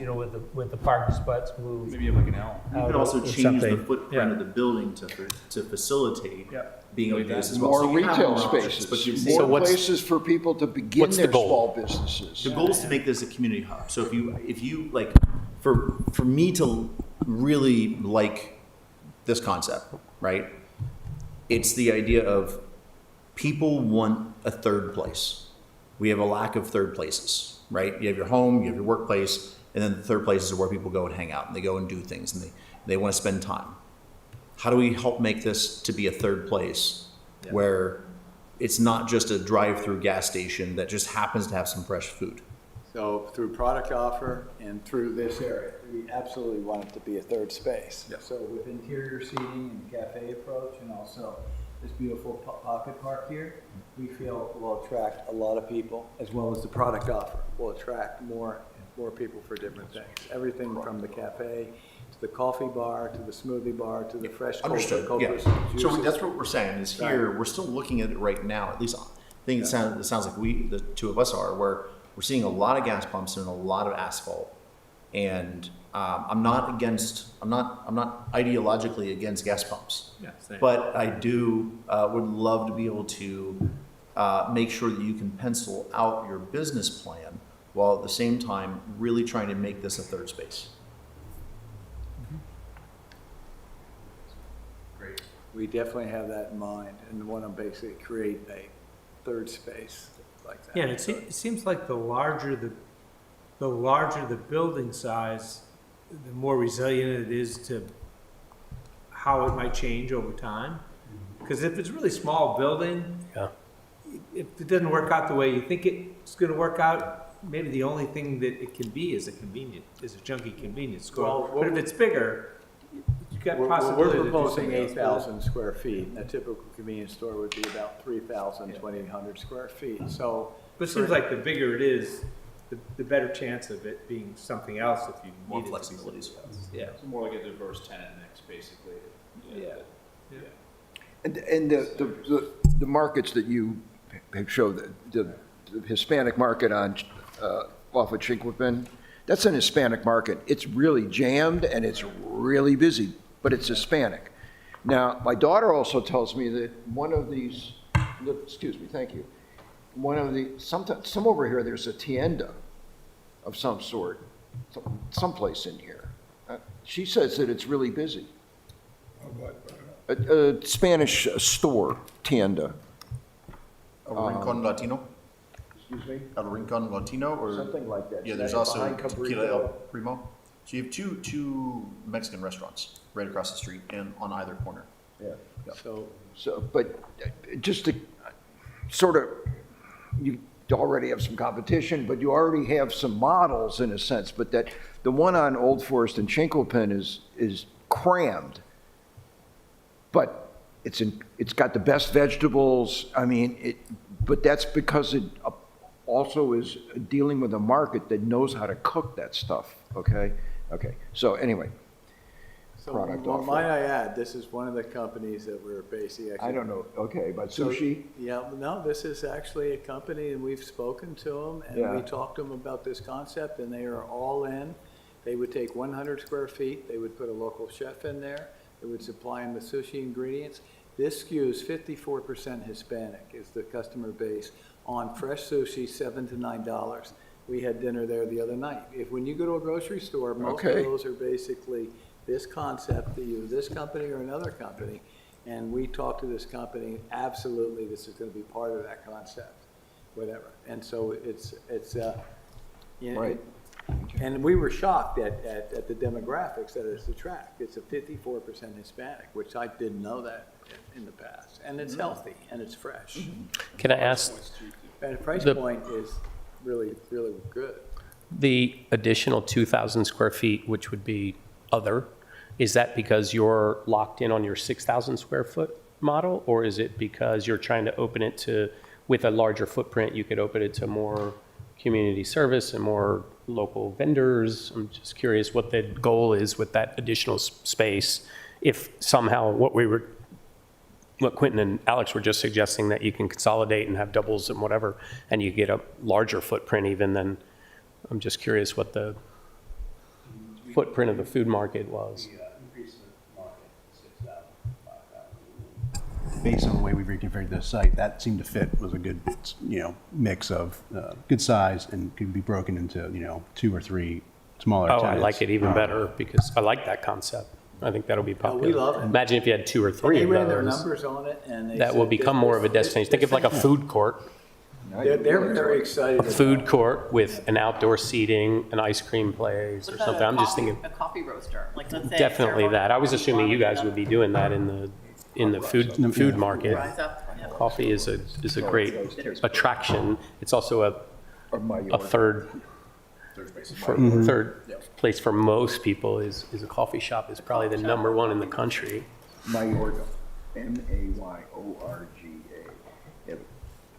S1: with the parking spots moved.
S7: Maybe you have like an L.
S14: You could also
S1: or
S14: change the
S1: something.
S14: footprint of the building to facilitate being able to do this as well.
S8: More
S14: So you have
S8: retail
S14: more options,
S8: spaces,
S14: but you-
S6: So
S8: more
S6: what's-
S8: places for people to begin
S6: what's the
S8: their
S6: goal?
S8: small businesses.
S14: The goal is to make this a community hub. So if you like, for me to really like this concept, right? It's the idea of people want a third place. We have a lack of third places, right? You have your home, you have your workplace, and then the third places are where people go and hang out and they go and do things and they want to spend time. How do we help make this to be a third place where it's not just a drive-through gas station that just happens to have some fresh food?
S10: So through product offer and through this area, we absolutely want it to be a third space.
S14: Yeah.
S10: So with interior seating and cafe approach and also this beautiful pocket park here, we feel will attract a lot of people, as well as the product offer will attract more people for different things. Everything from the cafe to the coffee bar, to the smoothie bar, to the fresh
S14: Understood,
S10: cold
S14: yeah.
S10: juices.
S14: So that's what we're saying, is here, we're still looking at it right now, at least, I think it sounds like the two of us are, where we're seeing a lot of gas pumps and a lot of asphalt. And, I'm not ideologically against gas pumps.
S1: Yeah, same.
S14: But I do, would love to be able to, make sure that you can pencil out your business plan while at the same time really trying to make this a third space. Great.
S10: We definitely have that in mind and want to basically create a third space like that.
S1: Yeah, and it seems like the larger the building size, the more resilient it is to how it might change over time. Because if it's a really small building,
S6: Yeah.
S1: if it doesn't work out the way you think it's gonna work out, maybe the only thing that it can be is a junky convenience store.
S10: Well,
S1: But if it's bigger, you've got
S10: We're
S1: possibility to do
S10: proposing
S1: something else with it.
S10: 8,000 square feet. A typical convenience store would be about 3,000, 2,800 square feet. So
S1: But it seems like the bigger it is, the better chance of it being something else if you
S14: More
S1: need it.
S14: flexibilities.
S1: Yeah.
S7: It's more like a diverse tenant mix, basically.
S10: Yeah.
S8: And the markets that you have showed, the Hispanic market on, off of Chinquapin, that's an Hispanic market. It's really jammed and it's really busy, but it's Hispanic. Now, my daughter also tells me that one of these, excuse me, thank you. One of the, some over here, there's a tienda of some sort, someplace in here. She says that it's really busy. A Spanish store, tienda.
S14: A Rincon Latino?
S8: Excuse me?
S14: A Rincon Latino, or?
S8: Something like that.
S14: Yeah, there's
S8: Behind
S14: also
S8: Cabrito.
S14: Tequila El Primo. So you have two Mexican restaurants right across the street and on either corner.
S8: Yeah.
S10: So
S8: But just to sort of, you already have some competition, but you already have some models in a sense, but that the one on Old Forest and Chinquapin is crammed. But it's got the best vegetables. I mean, but that's because it also is dealing with a market that knows how to cook that stuff, okay? Okay, so anyway.
S10: So,
S8: Product
S10: well,
S8: offer.
S10: might I add, this is one of the companies that we're basically.
S8: I don't know, okay, but
S10: So,
S8: sushi?
S10: Yeah, no, this is actually a company, and we've spoken to them, and
S8: Yeah.
S10: we talked to them about this concept, and they are all in. They would take 100 square feet, they would put a local chef in there, they would supply them the sushi ingredients. This skews 54% Hispanic is the customer base on fresh sushi, $7 to $9. We had dinner there the other night. When you go to a grocery store, most of
S8: Okay.
S10: those are basically this concept, either this company or another company. And we talked to this company, absolutely, this is gonna be part of that concept, whatever. And so it's, you know,
S8: Right.
S10: and we were shocked at the demographics that it's attract. It's a 54% Hispanic, which I didn't know that in the past. And it's healthy and it's fresh.
S6: Can I ask,
S10: And the price
S6: The-
S10: point is really, really good.
S6: the additional 2,000 square feet, which would be other, is that because you're locked in on your 6,000 square foot model? Or is it because you're trying to open it to, with a larger footprint, you could open it to more community service and more local vendors? I'm just curious what the goal is with that additional space. If somehow what Quentin and Alex were just suggesting, that you can consolidate and have doubles and whatever, and you get a larger footprint even, then I'm just curious what the footprint of the food market was.
S2: Based on the way we reconfigured the site, that seemed to fit, was a good, mix of good size and could be broken into, 2 or 3 smaller
S6: Oh, I
S2: tenants.
S6: like it even better, because I like that concept. I think that'll be popular.
S10: we love it.
S6: Imagine if you had 2 or 3
S10: They
S6: of
S10: ran their
S6: those.
S10: numbers on it and they
S6: That will
S10: said
S6: become
S10: this-
S6: more of a
S10: this-
S6: destination. Think of like a food court.
S10: They're very excited.
S6: A food court with an outdoor seating, an ice cream place or
S4: What about
S6: something. I'm just thinking,
S4: A coffee roaster, like let's say.
S6: definitely that. I was assuming you guys would be doing that in the food market.
S4: Rise up, yeah.
S6: Coffee is a great attraction. It's also a third place for most people is a coffee shop. Is probably the number one in the country.
S8: Mayorga, Mayorga.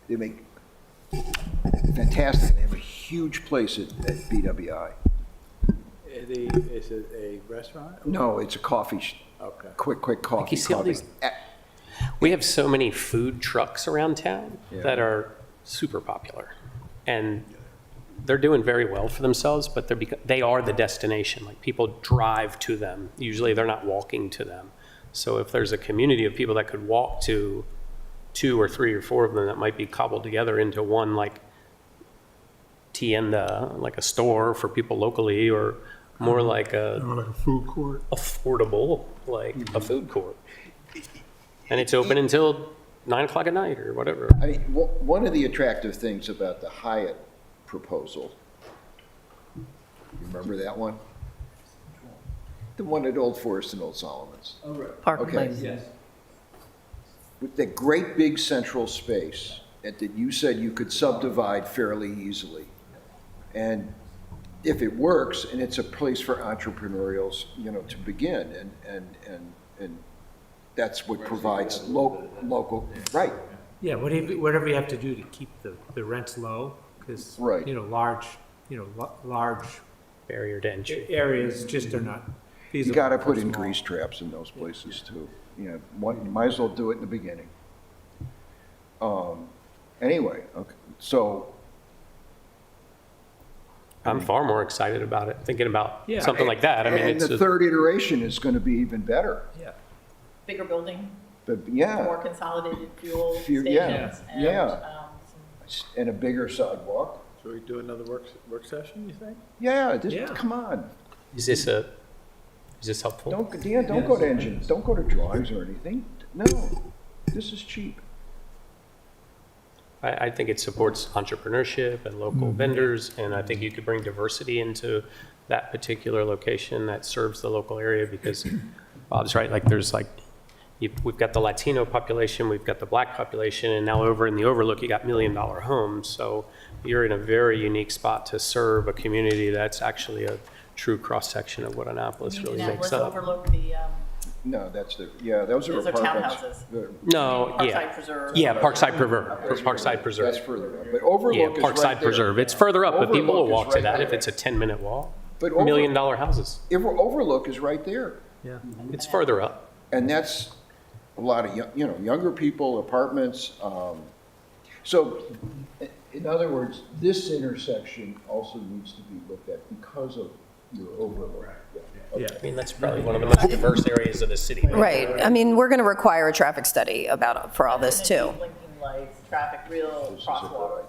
S8: They make fantastic, they have a huge place at BWI.
S10: Is it a restaurant?
S8: No, it's a coffee,
S10: Okay.
S8: quick coffee.
S6: you see all these- We have so many food trucks around town that are super popular. And they're doing very well for themselves, but they are the destination. Like, people drive to them. Usually they're not walking to them. So if there's a community of people that could walk to 2 or 3 or 4 of them that might be cobbled together into one, like, tienda, like a store for people locally, or more like
S12: Or like a food court.
S6: affordable, like a food court. And it's open until 9 o'clock at night or whatever.
S8: I mean, one of the attractive things about the Hyatt proposal, you remember that one? The one at Old Forest and Old Solomon's.
S13: Park
S8: Okay.
S13: Place.
S8: With that great big central space that you said you could subdivide fairly easily. And if it works, and it's a place for entrepreneurials, to begin, and that's what provides local, right.
S1: Yeah, whatever you have to do to keep the rents low, because,
S8: Right.
S1: large
S6: Barrier to entry.
S1: areas just are not
S8: You
S1: feasible.
S8: gotta put
S1: for
S8: in
S1: small.
S8: grease traps in those places too. Might as well do it in the beginning. Anyway, okay, so.
S6: I'm far more excited about it, thinking about
S1: Yeah.
S6: something like that. I mean,
S8: And
S6: it's
S8: the
S6: a-
S8: third iteration is gonna be even better.
S4: Bigger building,
S8: But
S4: more
S8: yeah,
S4: consolidated fuel
S8: Yeah.
S4: stations, and,
S8: Yeah.
S4: some
S8: and a bigger sidewalk.
S10: Should we do another work session, you think?
S8: Yeah,
S1: Yeah.
S8: come on.
S6: is this helpful?
S8: Don't go to engines, don't go to drawings or anything. No, this is cheap.
S6: I think it supports entrepreneurship and local vendors, and I think you could bring diversity into that particular location that serves the local area, because Bob's right, like, we've got the Latino population, we've got the Black population, and now over in the Overlook, you got $1 million homes. So you're in a very unique spot to serve a community that's actually a true cross-section of what Annapolis really makes
S4: Indianapolis
S6: up.
S4: overlook the,
S8: No, those are
S4: Those are
S8: apartments.
S4: townhouses.
S6: No, yeah.
S4: Parkside Preserve.
S6: Yeah, Parkside Preserve, Parkside
S8: That's
S6: Preserve.
S8: further up, but Overlook
S6: Yeah,
S8: is right
S6: Parkside
S8: there.
S6: Preserve. It's further up, but people will
S8: Overlook is
S6: walk to
S8: right
S6: that
S8: there.
S6: if it's a 10-minute walk.
S8: But
S6: $1 million houses.
S8: Overlook is right there.
S1: Yeah.
S6: It's further up.
S8: And that's a lot of, younger people, apartments. So, in other words, this intersection also needs to be looked at because of your overlook.
S1: Yeah.
S6: I mean, that's probably one of the most diverse areas of the city.
S13: Right. I mean, we're going to require a traffic study for all this too.
S4: Blinking lights, traffic, real crosswalks.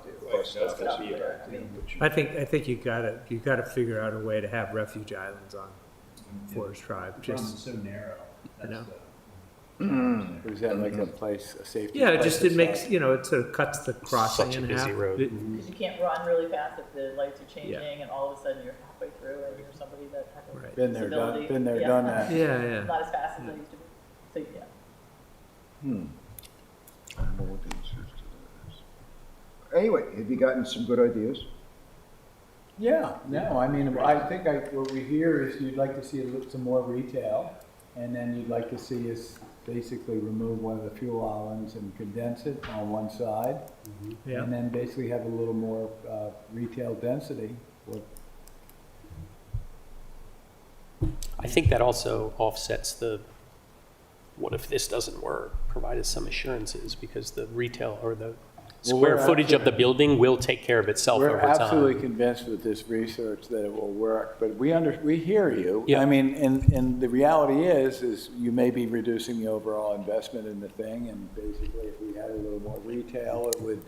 S1: I think you gotta figure out a way to have refuge islands on Forest Drive, just,
S2: so narrow.
S10: Or is that like a place, a safety?
S1: yeah,
S10: place
S1: just it
S10: to
S1: makes,
S10: start?
S1: it sort of cuts the crossing
S6: Such a
S1: in
S6: busy
S1: half.
S6: road.
S4: Because you can't run really fast if the lights are changing, and all of a sudden you're halfway through, and you're somebody that has a
S1: Right.
S10: Been there,
S4: disability.
S10: done
S4: Yeah.
S10: done that.
S1: Yeah.
S4: Not as fast as they used to be. So, yeah.
S8: Anyway, have you gotten some good ideas?
S10: Yeah, no, I mean, I think what we hear is you'd like to see some more retail, and then you'd like to see us basically remove one of the fuel islands and condense it on one side,
S1: Yeah.
S10: and then basically have a little more retail density.
S6: I think that also offsets what if this doesn't work, provide us some assurances, because the retail or the square footage of the building will take care of itself over
S10: We're
S6: time.
S10: absolutely convinced with this research that it will work, but we hear you.
S6: Yeah.
S10: I mean, and the reality is you may be reducing the overall investment in the thing, and basically if we had a little more retail, it would,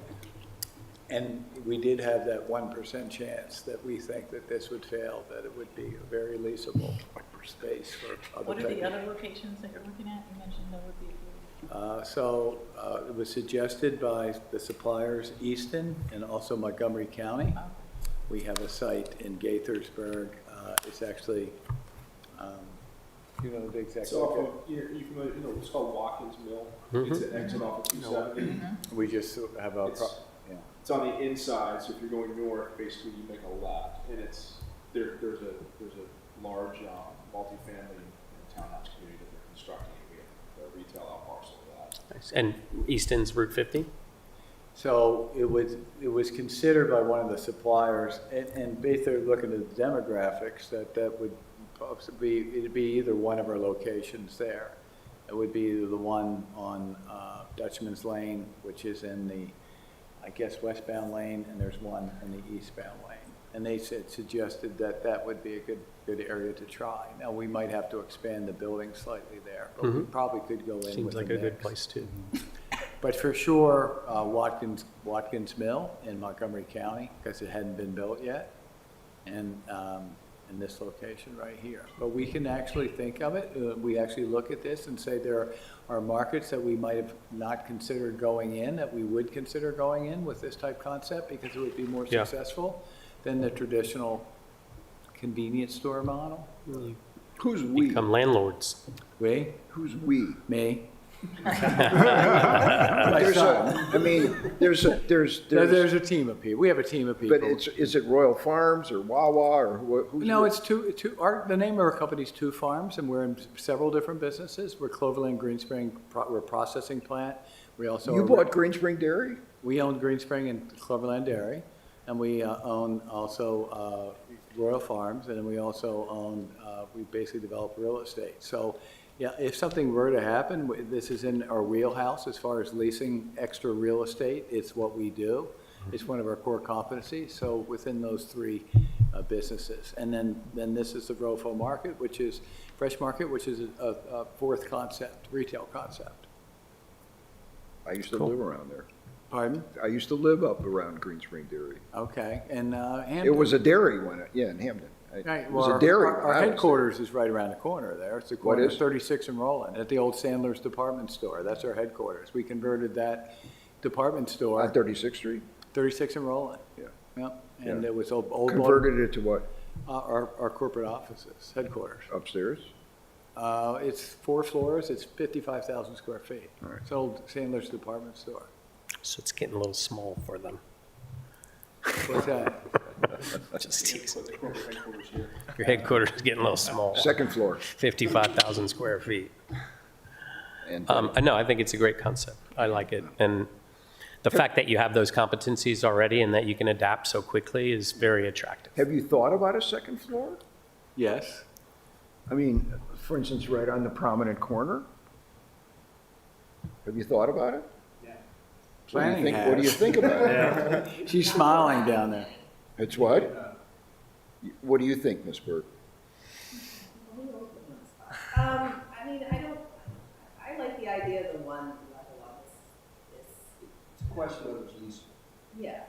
S10: and we did have that 1% chance that we think that this would fail, that it would be a very leasable space for other
S4: What are
S10: type
S4: the
S10: of-
S4: other locations that you're looking at? You mentioned there would be.
S10: It was suggested by the suppliers Easton and also Montgomery County. We have a site in Gaithersburg. It's actually, you know the exact.
S7: It's off of, it's called Watkins Mill. It's an exit off of 270.
S10: We just have a, yeah.
S7: It's on the inside, so if you're going north, basically you make a left, and there's a large multifamily townhouse community that they're constructing. We have a retail out parcel of that.
S6: Nice. And Easton's Route 50?
S10: So it was considered by one of the suppliers, and basically looking at the demographics, that would possibly it'd be either one of our locations there. It would be either the one on Dutchman's Lane, which is in the, I guess, westbound lane, and there's one in the eastbound lane. And they suggested that that would be a good area to try. Now, we might have to expand the building slightly there, but we probably could go in with
S6: Seems like a good place too.
S10: But for sure, Watkins Mill in Montgomery County, because it hadn't been built yet, and in this location right here. But we can actually think of it. We actually look at this and say there are markets that we might have not considered going in, that we would consider going in with this type concept, because it would be more
S6: Yeah.
S10: successful than the traditional convenience store model.
S8: Who's we?
S6: Become landlords.
S10: We?
S8: Who's we?
S10: Me?
S8: There's a, I mean, there's
S10: There's a team of people. We have a team of people.
S8: but is it Royal Farms or Wawa or who's?
S10: No,
S8: we?
S10: it's the name of our company is Two Farms, and we're in several different businesses. We're Cloverland Green Spring, we're a processing plant. We also.
S8: You bought Green Spring Dairy?
S10: We own Green Spring and Cloverland Dairy, and we own also Royal Farms, and then we also own, we basically develop real estate. So, yeah, if something were to happen, this is in our wheelhouse as far as leasing extra real estate. It's what we do. It's one of our core competencies. So within those three businesses. And then this is the ROFO market, which is Fresh Market, which is a fourth concept, retail concept.
S8: I used to live around there.
S10: Pardon?
S8: I used to live up around Green Spring Dairy.
S10: Okay, and Hampton.
S8: It was a dairy in Hampton.
S10: Right,
S8: It
S10: well,
S8: was a dairy.
S10: our
S8: when I was there.
S10: headquarters is right around the corner there. It's the
S8: What
S10: corner of
S8: is?
S10: 36 and Roland, at the old Sandler's Department Store. That's our headquarters. We converted that department store.
S8: On 36th Street?
S10: 36 and Roland.
S8: Yeah.
S10: Yep, and
S8: Yeah.
S10: it was old.
S8: Converted it to what?
S10: Our corporate offices, headquarters.
S8: Upstairs?
S10: It's 4 floors, it's 55,000 square feet.
S8: All right.
S10: It's old Sandler's Department Store.
S6: So it's getting a little small for them.
S10: What's that?
S6: Just teasing. Your headquarters is getting a little small.
S8: Second floor.
S6: 55,000 square feet.
S8: And
S6: I know, I think it's a great concept. I like it. And the fact that you have those competencies already and that you can adapt so quickly is very attractive.
S8: have you thought about a second floor?
S10: Yes.
S8: I mean, for instance, right on the prominent corner? Have you thought about it? So
S10: Planning
S8: what do you
S10: has.
S8: think about it?
S10: She's smiling down there.
S8: It's what? What do you think, Ms. Burke?
S11: I mean, I like the idea of the one level of this,
S8: Question of lease.
S11: yeah.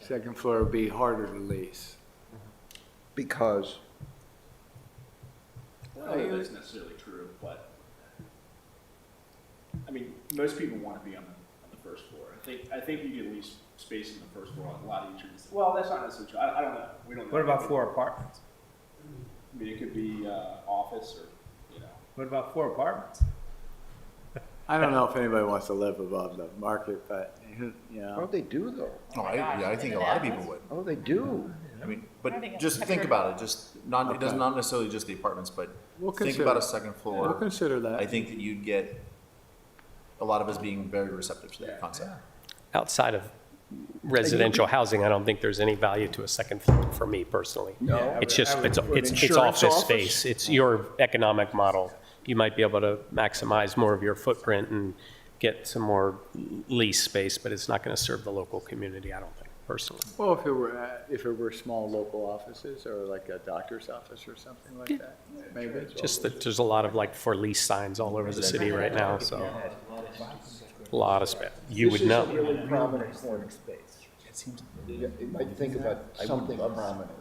S10: Second floor would be harder to lease.
S8: Because,
S7: I don't know if that's necessarily true, but, I mean, most people want to be on the first floor. I think you get least space in the first floor a lot easier. Well, that's not necessarily true. I don't know. We don't know.
S1: What about 4 apartments?
S7: I mean, it could be office or, you know.
S1: What about 4 apartments?
S10: I don't know if anybody wants to live above the market, but, you know.
S8: oh, they do though.
S14: Oh, I think a lot of people would.
S8: Oh, they do.
S14: I mean,
S4: I
S14: but
S4: think
S14: just
S4: I've
S14: think
S4: heard
S14: about it, just not, it does
S10: Okay.
S14: not necessarily just the apartments, but
S10: We'll
S14: think
S10: consider
S14: about a
S10: it.
S14: second
S10: We'll
S14: floor.
S10: consider that.
S14: I think that you'd get a lot of us being very receptive to that concept.
S6: Outside of residential housing, I don't think there's any value to a second floor for me personally.
S8: No.
S6: It's just, it's
S8: insurance
S6: office
S8: office?
S6: space. It's your economic model. You might be able to maximize more of your footprint and get some more lease space, but it's not going to serve the local community, I don't think, personally.
S10: Well, if it were small local offices or like a doctor's office or something like that, maybe.
S6: Just that there's a lot of like for lease signs all over the city right now, so a lot of space. You would know.
S8: This is a really prominent corner. You might think about something prominent.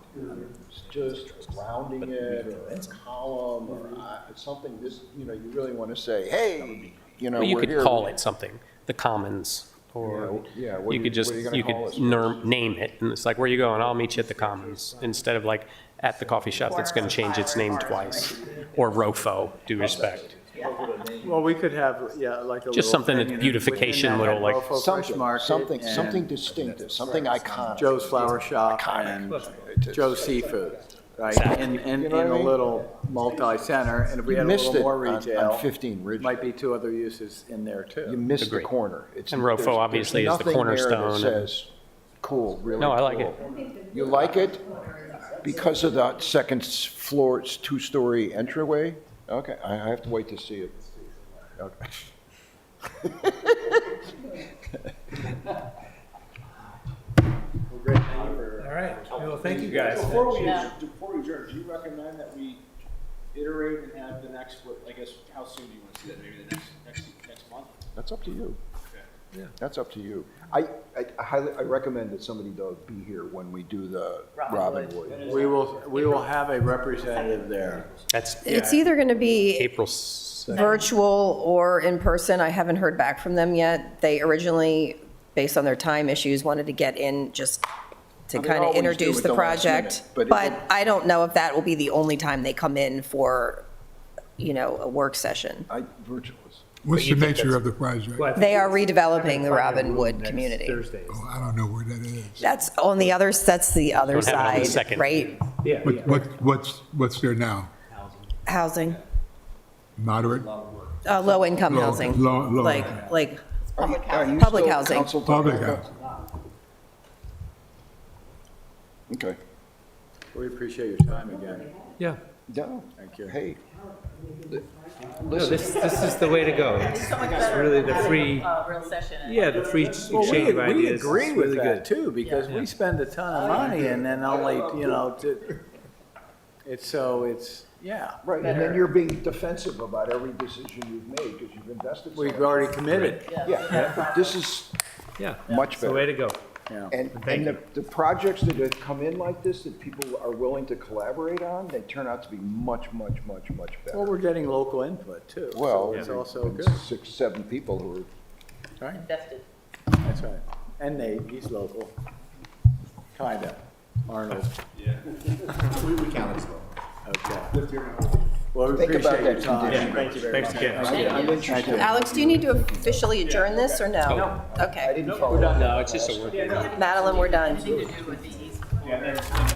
S8: It's just rounding it or a column or something this, you really want to say, hey,
S6: Well, you
S8: we're
S6: could
S8: here.
S6: call it something, the Commons, or
S8: Yeah, what
S6: you
S8: are
S6: could just,
S8: what are gonna
S6: you
S8: call
S6: could
S8: this?
S6: name it, and it's like, where you going? I'll meet you at the Commons, instead of like at the coffee shop that's gonna change its name twice, or ROFO, due respect.
S10: Well, we could have, yeah, like a little.
S6: Just something
S10: thing
S6: that's
S10: in it
S6: beautification,
S10: within that
S6: little, like-
S10: Rofo Fresh Market
S8: Something
S10: and
S8: distinctive, something iconic.
S10: Joe's Flower Shop and Joe's Seafood. right? In a little multi-center, and if we
S8: You
S10: had a
S8: missed
S10: little
S8: it
S10: more
S8: on
S10: retail.
S8: 15 Ridge.
S10: Might be two other uses in there
S8: You
S10: too.
S8: missed the
S6: Agreed.
S8: corner. It's-
S6: And ROFO
S8: there's
S6: obviously is the
S8: nothing there that
S6: cornerstone and-
S8: says, cool, really
S6: No, I like
S8: cool. You like it because of the second floor, it's two-story entryway? Okay, I have to wait to see it. Okay.
S1: All right, well, thank you guys.
S7: Before we
S4: Yeah.
S7: adjourn, do you recommend that we iterate and have the next, I guess, how soon do you want to see that? Maybe the next month?
S8: That's up to you.
S7: Okay.
S8: That's up to you. I recommend that somebody though be here when we do the
S4: Robin
S8: Robin Wood.
S10: We will have a representative there.
S6: That's
S13: It's either going to be
S6: April 2nd.
S13: virtual or in person. I haven't heard back from them yet. They originally, based on their time issues, wanted to get in just to
S8: I mean,
S13: kind of
S8: always do
S13: introduce
S8: at
S13: the
S8: the last
S13: project.
S8: minute, but
S13: But
S8: it-
S13: I don't know if that will be the only time they come in for, a work session.
S8: Virtual is.
S12: What's the nature of the project?
S1: Well, I think
S13: They are redeveloping the Robin Wood
S1: next
S13: community.
S1: Thursday.
S12: Oh, I don't know where that is.
S13: That's on the other, that's the other
S6: Don't have it on the
S13: side,
S6: second.
S13: right?
S1: Yeah,
S12: What's there now?
S13: Housing,
S12: Moderate?
S13: low-income
S12: Low-
S13: housing,
S12: low- low
S13: like,
S12: income.
S13: like,
S8: Are you
S13: Public
S8: still
S13: housing.
S8: Council
S12: Public
S8: Tabasco?
S12: housing.
S8: Okay.
S10: We appreciate your time again.
S1: yeah.
S8: No,
S10: Thank you.
S8: hey,
S1: No, this is the way to go. It's
S4: So much
S1: it's
S4: better
S1: really
S4: than
S1: the
S4: having
S1: free,
S4: a real session.
S1: yeah, the free
S10: Well,
S1: exchange of
S10: we
S1: ideas.
S10: agree
S1: is
S10: with
S1: really
S10: that
S1: good.
S10: too, because we spend a ton of money and then only, it's, yeah.
S8: right, and then you're being defensive about every decision you've made because you've invested so
S10: We've
S8: much.
S10: already committed.
S8: Yeah, this is
S1: Yeah,
S8: much
S1: it's the way
S8: better.
S1: to go.
S10: Yeah.
S8: And the projects that have come in like this, that people are willing to collaborate on, they turn out to be much, much, much, much
S10: Well,
S8: better.
S10: we're getting local input too. so
S8: Well,
S10: It's also
S8: and
S10: good.
S8: 6, 7 people who are
S10: Right,
S4: Invested.
S10: that's right. And Nate, he's local. Kinda. Arnold,
S14: We count as well.
S10: okay. Well, we
S8: Think about
S10: appreciate your
S8: that
S10: time.
S8: condition.
S1: Thanks again.
S8: I'm interested.
S13: Alex, do you need to officially adjourn this or no?
S8: I
S13: Okay.
S8: didn't follow.
S6: No, it's just a word.
S13: Madeline, we're done.
S4: Anything to do with the East.